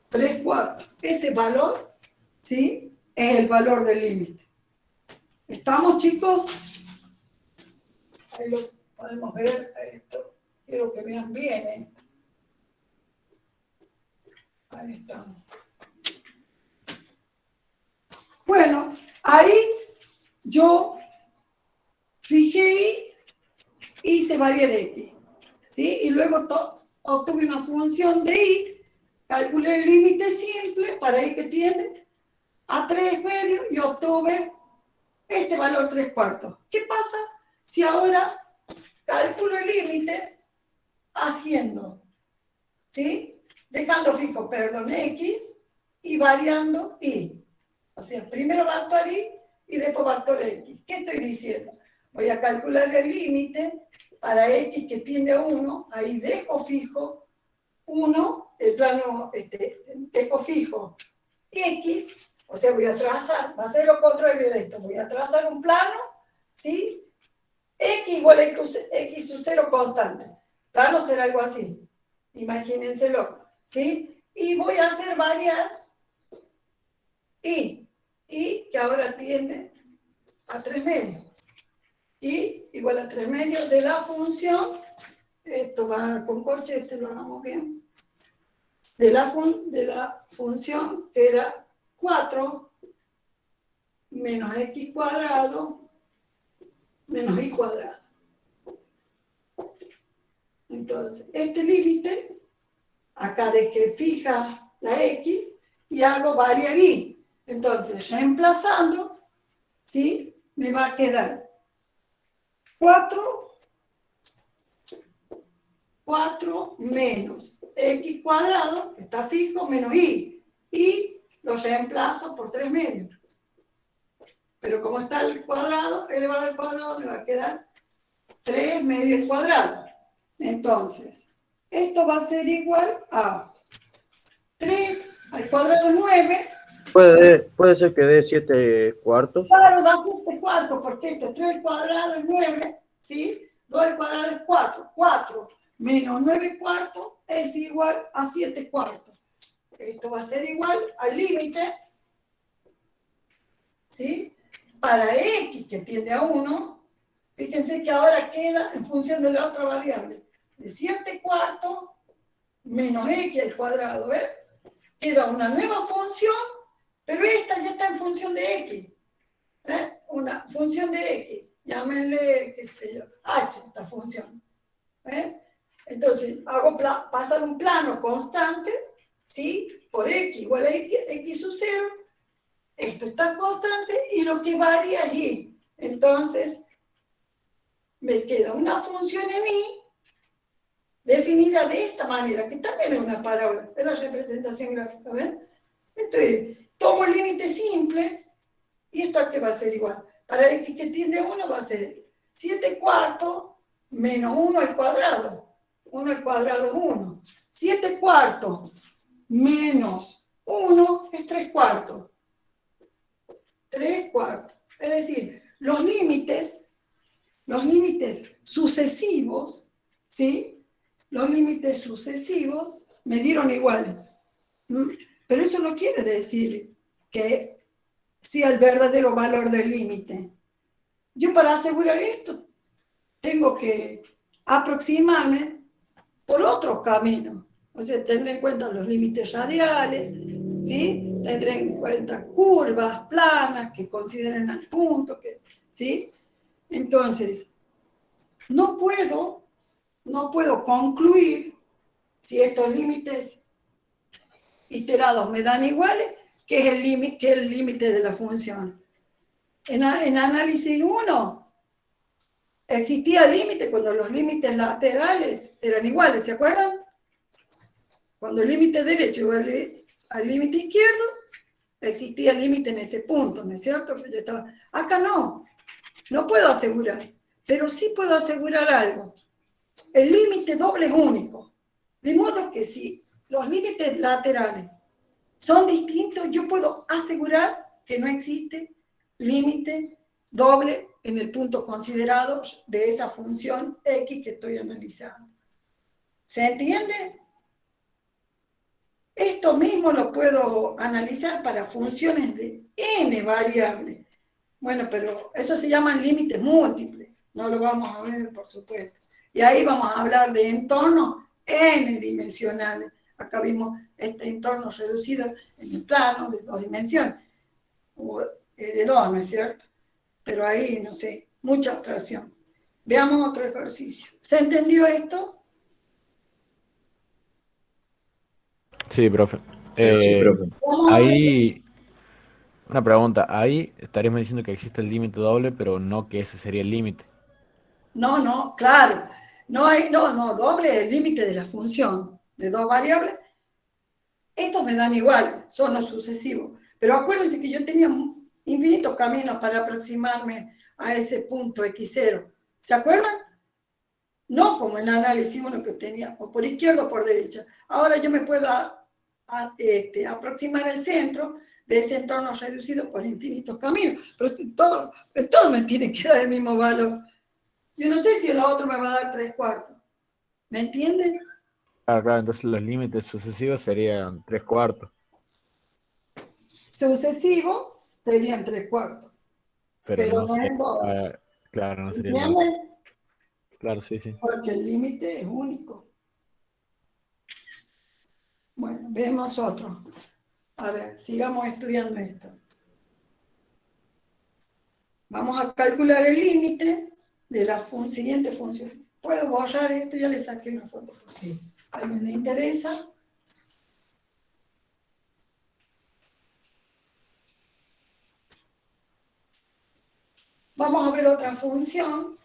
3 cuartos. Ese valor, ¿sí? Es el valor del límite. ¿Estamos, chicos? Ahí lo podemos ver. Esto. Quiero que vean bien, ¿eh? Ahí estamos. Bueno, ahí yo fijé y hice variar x, ¿sí? Y luego obtuve una función de y, calculé el límite simple para y que tiende a 3 medios y obtuve este valor 3 cuartos. ¿Qué pasa si ahora calculo el límite haciendo, ¿sí? Dejando fijo, perdón, x y variando y. O sea, primero va a actuar y después va a actuar x. ¿Qué estoy diciendo? Voy a calcular el límite para x que tiende a 1. Ahí dejo fijo 1, el plano, dejo fijo x. O sea, voy a trazar, va a ser lo contrario de esto. Voy a trazar un plano, ¿sí? X igual a x sub 0 constante. Plano será algo así. Imagínenselo, ¿sí? Y voy a hacer variar y que ahora tiende a 3 medios. Y igual a 3 medios de la función, esto va con corchete, lo hagamos bien, de la función que era 4 menos x cuadrado menos y cuadrado. Entonces, este límite, acá de que fija la x y hago variar y. Entonces, reemplazando, ¿sí? Me va a quedar 4 menos x cuadrado, que está fijo, menos y lo reemplazo por 3 medios. Pero como está el cuadrado, elevado al cuadrado, me va a quedar 3 medios al cuadrado. Entonces, esto va a ser igual a 3 al cuadrado 9. Puede ser que dé 7 cuartos. Claro, da 7 cuartos, porque este 3 al cuadrado es 9, ¿sí? 2 al cuadrado es 4. 4 menos 9 cuartos es igual a 7 cuartos. Esto va a ser igual al límite, ¿sí? Para x que tiende a 1, fíjense que ahora queda en función de la otra variable. De 7 cuartos menos x al cuadrado, ¿ves? Queda una nueva función, pero esta ya está en función de x. ¿Eh? Una función de x. Llámenle, qué sé yo, h, esta función. ¿Eh? Entonces, hago pasar un plano constante, ¿sí? Por x igual a x sub 0. Esto está constante y lo que varía es y. Entonces, me queda una función en y definida de esta manera, que también es una parábola, es la representación gráfica, ¿ven? Entonces, tomo el límite simple y esto aquí va a ser igual. Para x que tiende a 1 va a ser 7 cuartos menos 1 al cuadrado. 1 al cuadrado es 1. 7 cuartos menos 1 es 3 cuartos. 3 cuartos. Es decir, los límites sucesivos, ¿sí? Los límites sucesivos me dieron iguales. Pero eso no quiere decir que sea el verdadero valor del límite. Yo para asegurar esto tengo que aproximarme por otro camino. O sea, tendré en cuenta los límites radiales, ¿sí? Tendré en cuenta curvas planas que consideren al punto, ¿sí? Entonces, no puedo concluir si estos límites iterados me dan iguales, que es el límite de la función. En análisis 1 existía límite cuando los límites laterales eran iguales, ¿se acuerdan? Cuando el límite derecho igual al límite izquierdo, existía límite en ese punto, ¿no es cierto? Acá no puedo asegurar. Pero sí puedo asegurar algo. El límite doble es único. De modo que si los límites laterales son distintos, yo puedo asegurar que no existe límite doble en el punto considerado de esa función X que estoy analizando. ¿Se entiende? Esto mismo lo puedo analizar para funciones de n variables. Bueno, pero eso se llaman límites múltiples. No lo vamos a ver, por supuesto. Y ahí vamos a hablar de entornos n-dimensionales. Acá vimos este entorno reducido en el plano de 2 dimensiones. O R2, ¿no es cierto? Pero ahí, no sé, mucha abstracción. Veamos otro ejercicio. ¿Se entendió esto? Sí, profe. Sí, profe. Ahí, una pregunta. Ahí estaríamos diciendo que existe el límite doble, pero no que ese sería el límite. No, claro. No, doble es el límite de la función de 2 variables. Estos me dan igual, son los sucesivos. Pero acuérdense que yo tenía infinitos caminos para aproximarme a ese punto X0. ¿Se acuerdan? No como en el análisis uno que tenía, o por izquierda o por derecha. Ahora yo me puedo aproximar al centro de ese entorno reducido por infinitos caminos. Pero todo me tiene que dar el mismo valor. Yo no sé si el otro me va a dar 3/4. ¿Me entienden? Claro, entonces los límites sucesivos serían 3/4. Sucesivos serían 3/4. Pero no no es doble. sería, claro, no sería el doble. ¿Entienden? Claro, sí, sí. Porque el límite es único. Bueno, vemos otro. A ver, sigamos estudiando esto. Vamos a calcular el límite de la siguiente función. ¿Puedo borrar esto? Ya le saqué una foto. Sí. ¿A alguien le interesa? Vamos a ver otra función.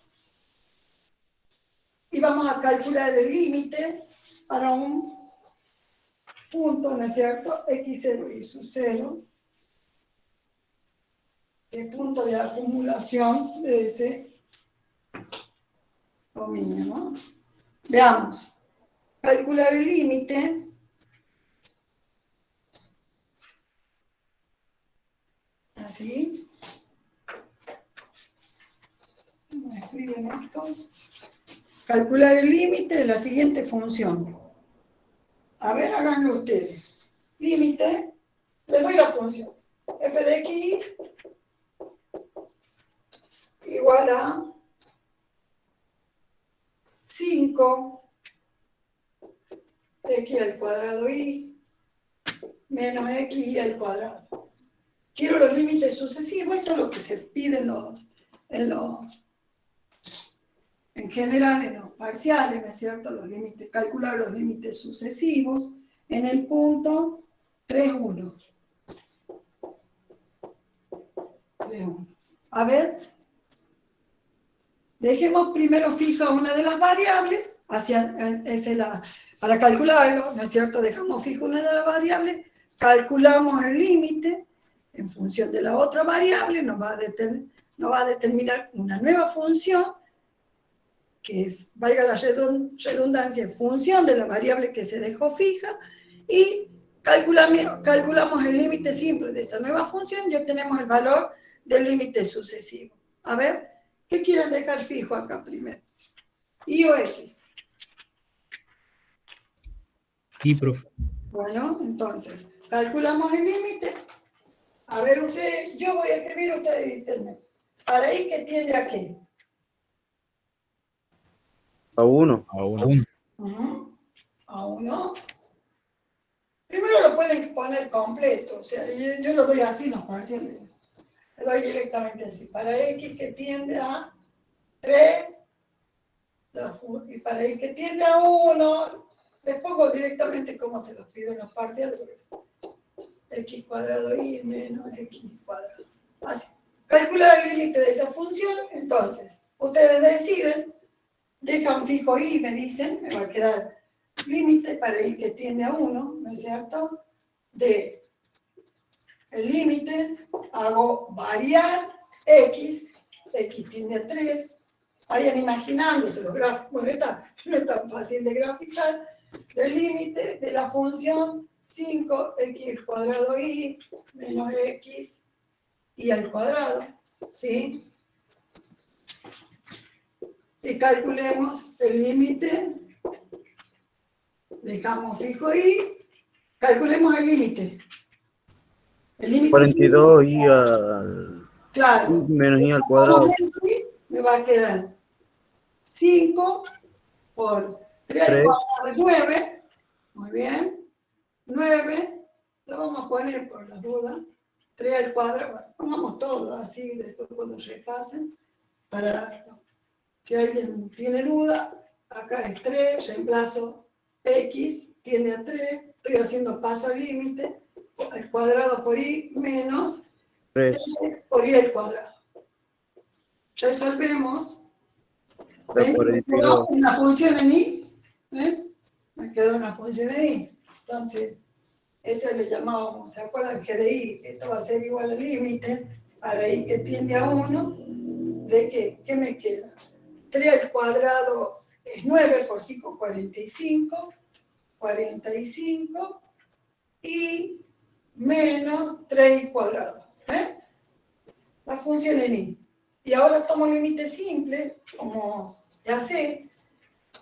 Y vamos a calcular el límite para un punto, ¿no es cierto? X0 y su 0. El punto de acumulación de ese dominio, ¿no? Veamos. Calcular el límite. Así. ¿Me escriben esto? Calcular el límite de la siguiente función. A ver, háganlo ustedes. Límite, les doy la función. F de x igual a 5 x al cuadrado y menos x y al cuadrado. Quiero los límites sucesivos. Esto es lo que se pide en general en los parciales, ¿no es cierto? Los límites, calcular los límites sucesivos en el punto 3,1. 3,1. A ver, dejemos primero fija una de las variables, para calcularlo, ¿no es cierto? Dejamos fija una de las variables, calculamos el límite en función de la otra variable, nos va a determinar una nueva función, que es, valga la redundancia, en función de la variable que se dejó fija, y calculamos el límite simple de esa nueva función y obtenemos el valor del límite sucesivo. A ver, ¿qué quieren dejar fijo acá primero? ¿Y o X? Y, profe. Bueno, entonces, calculamos el límite. A ver, ustedes, yo voy a escribir, ustedes dicen, ¿para I que tiende a qué? A 1. A 1. A 1. Primero lo pueden poner completo, o sea, yo lo doy así, los parciales. Le doy directamente así. Para X que tiende a 3, y para Y que tiende a 1, les pongo directamente como se los piden los parciales. X cuadrado y menos X cuadrado. Así. Calcular el límite de esa función, entonces, ustedes deciden, dejan fijo y me dicen, me va a quedar límite para Y que tiende a 1, ¿no es cierto? De el límite, hago variar X tiende a 3, vayan imaginándose los gráficos. Bueno, no es tan fácil de graficar. Del límite de la función 5x cuadrado y menos x y al cuadrado, ¿sí? Y calculemos el límite, dejamos fijo y calculemos el límite. El límite 42 y al claro, menos y al cuadrado. me va a quedar 5 por 3 al cuadrado es 9, muy bien, 9, lo vamos a poner por la duda, 3 al cuadrado, bueno, pongamos todo así, después cuando repasen, para, si alguien tiene duda, acá es 3, reemplazo x, tiende a 3, estoy haciendo paso al límite, al cuadrado por y menos 3 por y al cuadrado. Resolvemos. ¿Ven? Me quedó una función en y. ¿Ven? Me quedó una función en y. Entonces, eso le llamábamos, ¿se acuerdan que de y esto va a ser igual al límite para y que tiende a 1? ¿De qué? ¿Qué me queda? 3 al cuadrado es 9 por 5, 45. 45 y menos 3 cuadrado. ¿Ven? La función en y. Y ahora tomo el límite simple, como ya sé,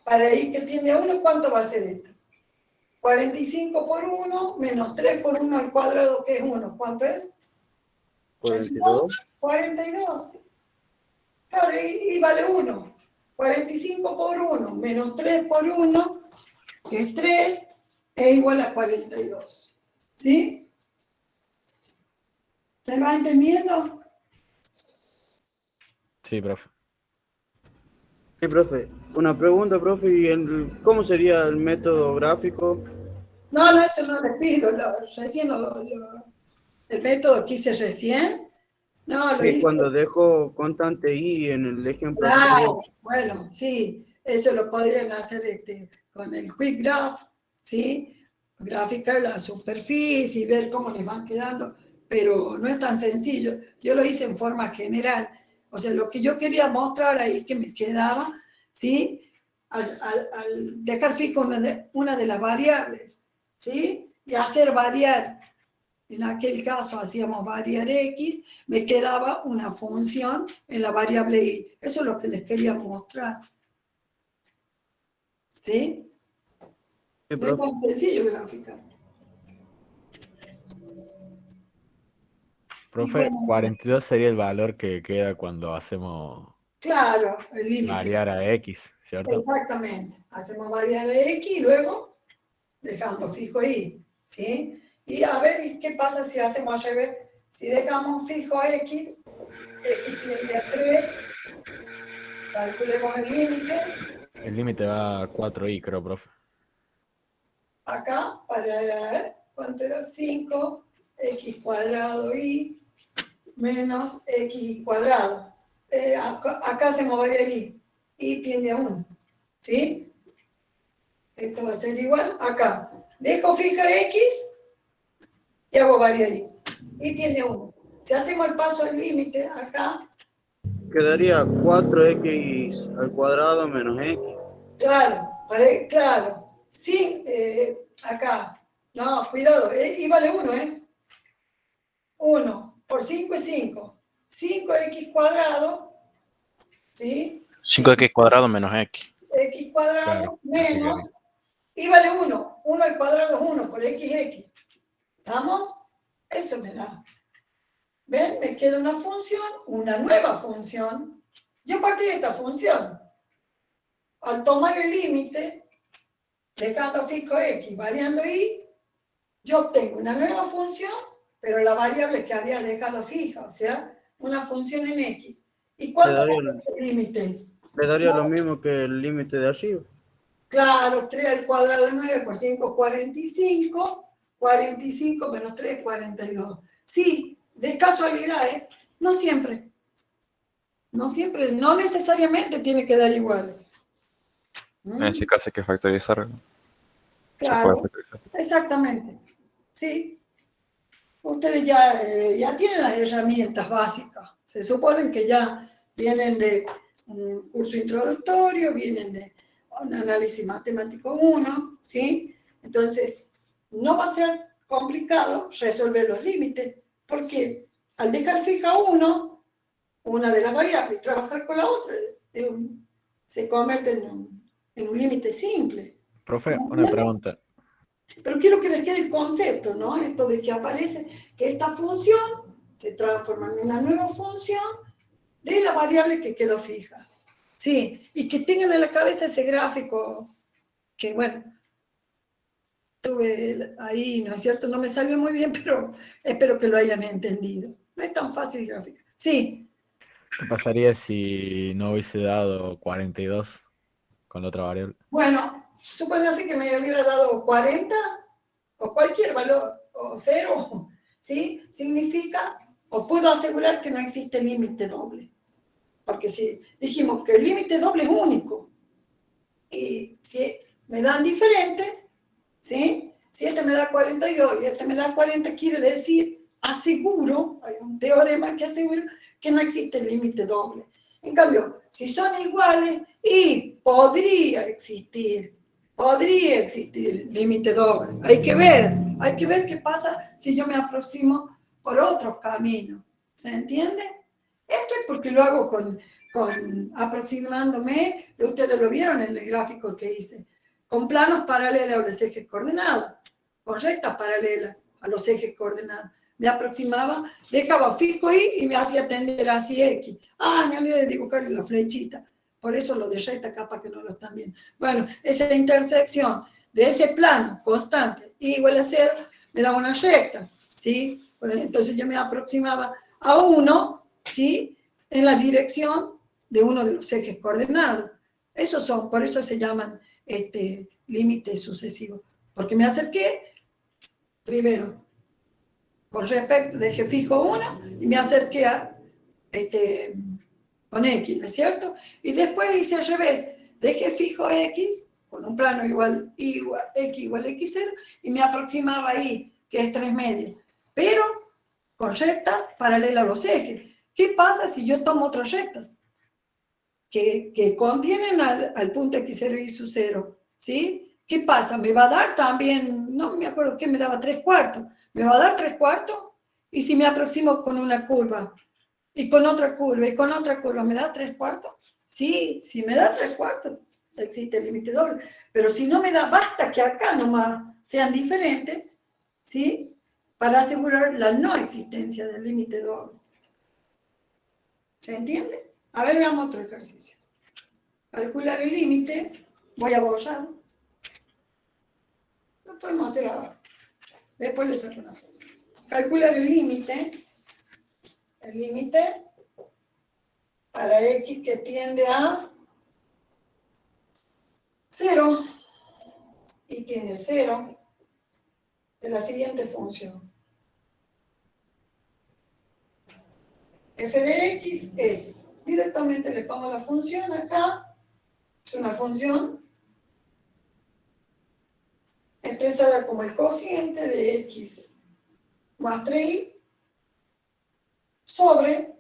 para y que tiende a 1, ¿cuánto va a ser esto? 45 por 1 menos 3 por 1 al cuadrado, que es 1. ¿Cuánto es? 42. 42. Claro, y vale 1. 45 por 1 menos 3 por 1, que es 3, es igual a 42. ¿Sí? ¿Se va entendiendo? Sí, profe. Sí, profe. Una pregunta, profe, ¿cómo sería el método gráfico? No, eso no les pido. El método que hice recién, no, lo Que hice. cuando dejo constante y en el ejemplo Claro, anterior. bueno, sí, eso lo podrían hacer con el Quick Graph, ¿sí? Graficar la superficie y ver cómo les van quedando, pero no es tan sencillo. Yo lo hice en forma general. O sea, lo que yo quería mostrar ahí que me quedaba, ¿sí? Al dejar fijo una de las variables, ¿sí? Y hacer variar. En aquel caso hacíamos variar x, me quedaba una función en la variable y. Eso es lo que les quería mostrar. ¿Sí? Sí, No es profe. tan sencillo graficar. Profe, Bueno, 42 sería el valor que queda cuando hacemos claro, el límite. variar a x, ¿cierto? Exactamente. Hacemos variar x y luego dejando fijo y. ¿Sí? Y a ver qué pasa si hacemos al revés. Si dejamos fijo x tiende a 3, calculemos el límite. El límite va a 4i, creo, profe. Acá, para ver, ¿cuánto era? 5, x cuadrado y menos x cuadrado. Acá hacemos variar y tiende a 1. ¿Sí? Esto va a ser igual acá. Dejo fija x y hago variar y tiende a 1. Si hacemos el paso al límite acá, Quedaría 4x al cuadrado menos x. claro, claro. Sí, acá. No, cuidado, y vale 1, ¿eh? 1 por 5 es 5. 5x cuadrado, ¿sí? 5x cuadrado menos x. X cuadrado Claro, menos, y vale 1. 1 al cuadrado es 1 por x. ¿Estamos? Eso me da. ¿Ven? Me queda una función, una nueva función. Yo partí de esta función. Al tomar el límite, dejando fijo x, variando y, yo obtengo una nueva función, pero la variable que había dejado fija, o sea, una función en x. ¿Y cuánto es el límite? Le daría lo mismo que el límite de arriba. Claro, 3 al cuadrado de 9 por 5, 45. 45 menos 3, 42. Sí, de casualidad, ¿eh? No siempre. No siempre, no necesariamente tiene que dar igual. En ese caso hay que factorizar. Se puede Claro, factorizar. exactamente. Sí. Ustedes ya tienen las herramientas básicas. Se supone que ya vienen de un curso introductorio, vienen de un análisis matemático 1, ¿sí? Entonces, no va a ser complicado resolver los límites, porque al dejar fija una de las variables y trabajar con la otra, se convierte en un límite simple. Profe, una pregunta. Pero quiero que les quede el concepto, ¿no? Esto de que aparece que esta función se transforma en una nueva función de la variable que quedó fija. Sí, y que tengan en la cabeza ese gráfico que, bueno, tuve ahí, ¿no es cierto? No me salió muy bien, pero espero que lo hayan entendido. No es tan fácil gráfica. Sí, ¿Qué pasaría si no hubiese dado 42 con la otra variable? bueno, supóngase que me hubiera dado 40 o cualquier valor, o 0, ¿sí? Significa, o puedo asegurar que no existe límite doble. Porque si dijimos que el límite doble es único, y si me dan diferente, ¿sí? Si este me da 42 y este me da 40, quiere decir, aseguro, hay un teorema que asegura que no existe límite doble. En cambio, si son iguales, y podría existir límite doble. Hay que ver qué pasa si yo me aproximo por otros caminos. ¿Se entiende? Esto es porque lo hago con aproximándome, ustedes lo vieron en el gráfico que hice, con planos paralelos a los ejes coordenados, con rectas paralelas a los ejes coordenados. Me aproximaba, dejaba fijo y me hacía tender hacia X. Me olvidé de dibujarle la flechita. Por eso lo de recta, capaz que no lo están viendo. Bueno, esa intersección de ese plano constante igual a 0 me daba una recta, ¿sí? Entonces yo me aproximaba a 1, ¿sí? En la dirección de uno de los ejes coordenados. Por eso se llaman límites sucesivos. Porque me acerqué primero con respecto de eje fijo 1 y me acerqué a con X, ¿no es cierto? Y después hice al revés, de eje fijo X, con un plano igual X igual X0, y me aproximaba ahí, que es 3 medios. Pero con rectas paralelas a los ejes. ¿Qué pasa si yo tomo otras rectas? Que contienen al punto X0 y su 0, ¿sí? ¿Qué pasa? Me va a dar también, no me acuerdo qué me daba, 3/4. Me va a dar 3/4, y si me aproximo con una curva, y con otra curva, y con otra curva, ¿me da 3/4? Sí, si me da 3/4, existe el límite doble. Pero si no me da, basta que acá nomás sean diferentes, ¿sí? Para asegurar la no existencia del límite doble. ¿Se entiende? A ver, veamos otro ejercicio. Calcular el límite. Voy a borrar. Lo podemos hacer abajo. Después le saco una foto. Calcular el límite. El límite para X que tiende a 0 y tiene 0 de la siguiente función. F de X es, directamente le pongo la función acá, es una función expresada como el cociente de X más 3Y sobre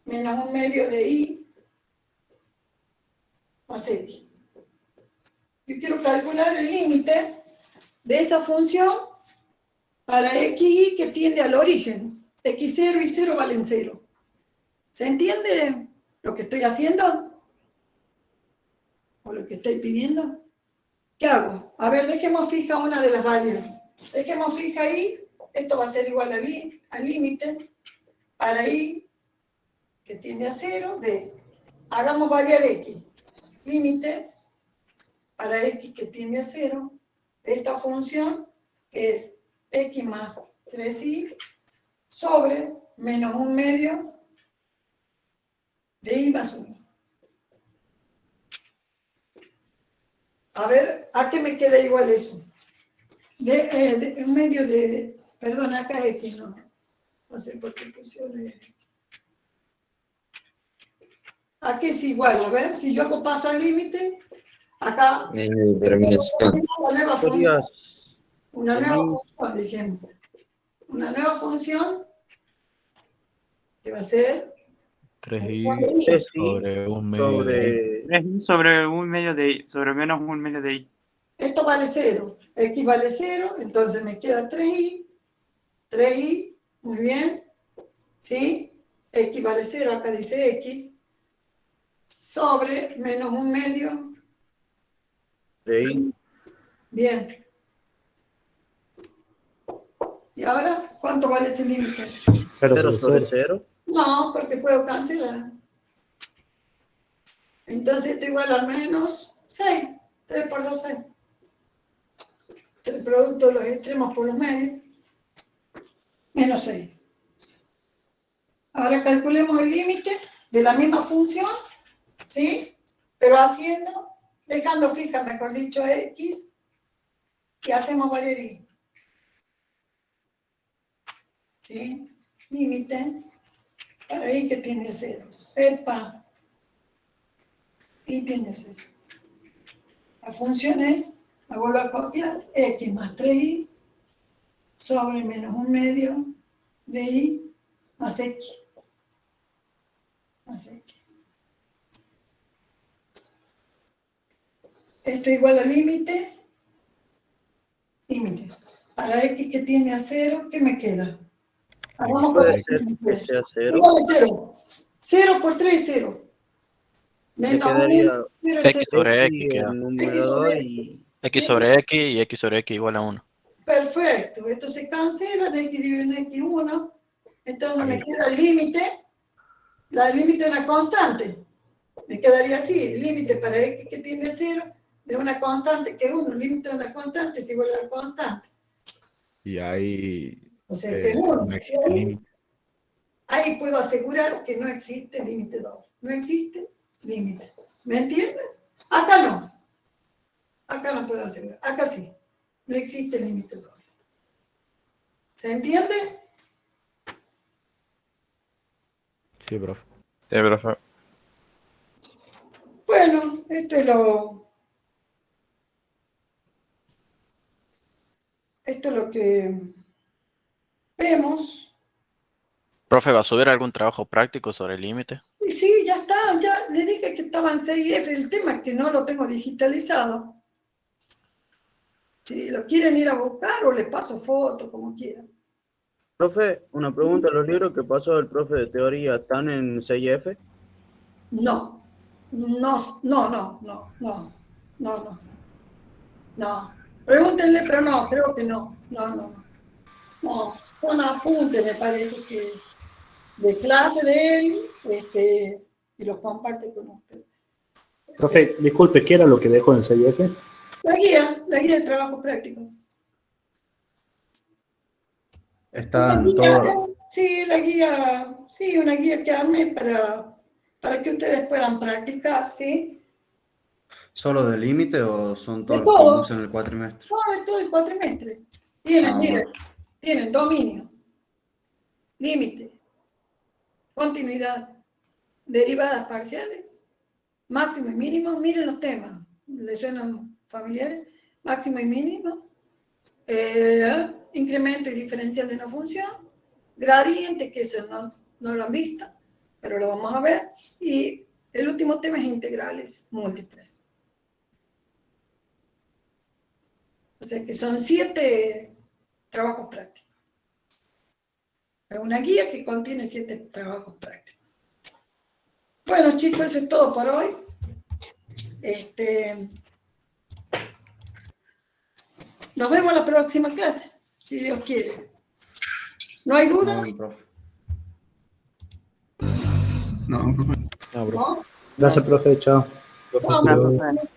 menos 1 medio de Y más X. Yo quiero calcular el límite de esa función para XY que tiende al origen. X0 y 0 valen 0. ¿Se entiende lo que estoy haciendo? ¿O lo que estoy pidiendo? ¿Qué hago? A ver, dejemos fija una de las variables. Dejemos fija Y. Esto va a ser igual al límite para Y que tiende a 0 de, hagamos variar X. Límite para X que tiende a 0 de esta función que es X más 3Y sobre menos 1 medio de Y más 1. A ver, ¿a qué me queda igual eso? De medio de, perdón, acá X no sé por qué pusieron. ¿A qué es igual? A ver, si yo hago paso al límite, acá Determinación. una nueva función. Una nueva función, dijimos. Una nueva función que va a ser Sí, sobre un medio de i. sobre... Es sobre un medio de i, sobre menos un medio de i. Esto vale 0. X vale 0, entonces me queda 3i. 3i, muy bien. ¿Sí? X vale 0, acá dice x. Sobre menos un medio. de i. Bien. ¿Y ahora cuánto vale ese límite? 0 0 sobre sobre 0. 0. No, porque puedo cancelar. Entonces esto igual a menos 6. 3 por 2, 6. El producto de los extremos por los medios. Menos 6. Ahora calculemos el límite de la misma función, ¿sí? Pero dejando fija, mejor dicho, x, que hacemos valer y. ¿Sí? Límite para y que tiene 0. Epa. Y tiene 0. La función es, la vuelvo a copiar, x más 3y sobre menos un medio de y más x. Más x. Esto igual al límite. Límite. Para x que tiene a 0, ¿qué me queda? Hagamos por Puede ser que sea 0. igual a 0. 0 por 3 es 0. Me Menos quedaría 0 es X 0. sobre x X queda. el numerador y... X sobre X y X sobre X igual a 1. Perfecto. Esto se cancela, de x dividido en x1. Entonces me queda el límite. El límite de una constante. Me quedaría así. El límite para x que tiene 0 de una constante que es 1. El límite de una constante es igual a la constante. Y ahí O sea que es 1. no existe límite. Ahí puedo asegurar que no existe límite doble. No existe límite. ¿Me entienden? Acá no. Acá no puedo asegurar. Acá sí. No existe límite doble. ¿Se entiende? Sí, profe. Sí, profe. Bueno, esto es lo que vemos. Profe, ¿va a subir algún trabajo práctico sobre el límite? Y sí, ya está, ya le dije que estaba en 6F, el tema es que no lo tengo digitalizado. Si lo quieren ir a buscar o les paso fotos, como quieran. Profe, una pregunta. ¿Los libros que pasó el profe de teoría están en 6F? No, no. Pregúntenle, pero no, creo que no. No, son apuntes, me parece que de clase de él, y los comparte con ustedes. Profe, disculpe, ¿qué era lo que dejó en el 6F? La guía de trabajos prácticos. Están Esa guía, todos. sí, una guía que armé para que ustedes puedan practicar, ¿sí? ¿Solo de límite o son todos De los todo. que en el cuatrimestre? No, es todo el cuatrimestre. Tienen, miren, Bueno. tienen dominio, límite, continuidad, derivadas parciales, máximo y mínimo. Miren los temas, ¿les suenan familiares? Máximo y mínimo, incremento y diferencial de una función, gradiente, que eso no lo han visto, pero lo vamos a ver, y el último tema es integrales múltiples. O sea que son 7 trabajos prácticos. Es una guía que contiene 7 trabajos prácticos. Bueno, chicos, eso es todo por hoy. Nos vemos en la próxima clase, si Dios quiere. ¿No hay dudas? No, profe. No, profe. No, profe. ¿No? Gracias, profe, chao. Profe, No, pero- Profe.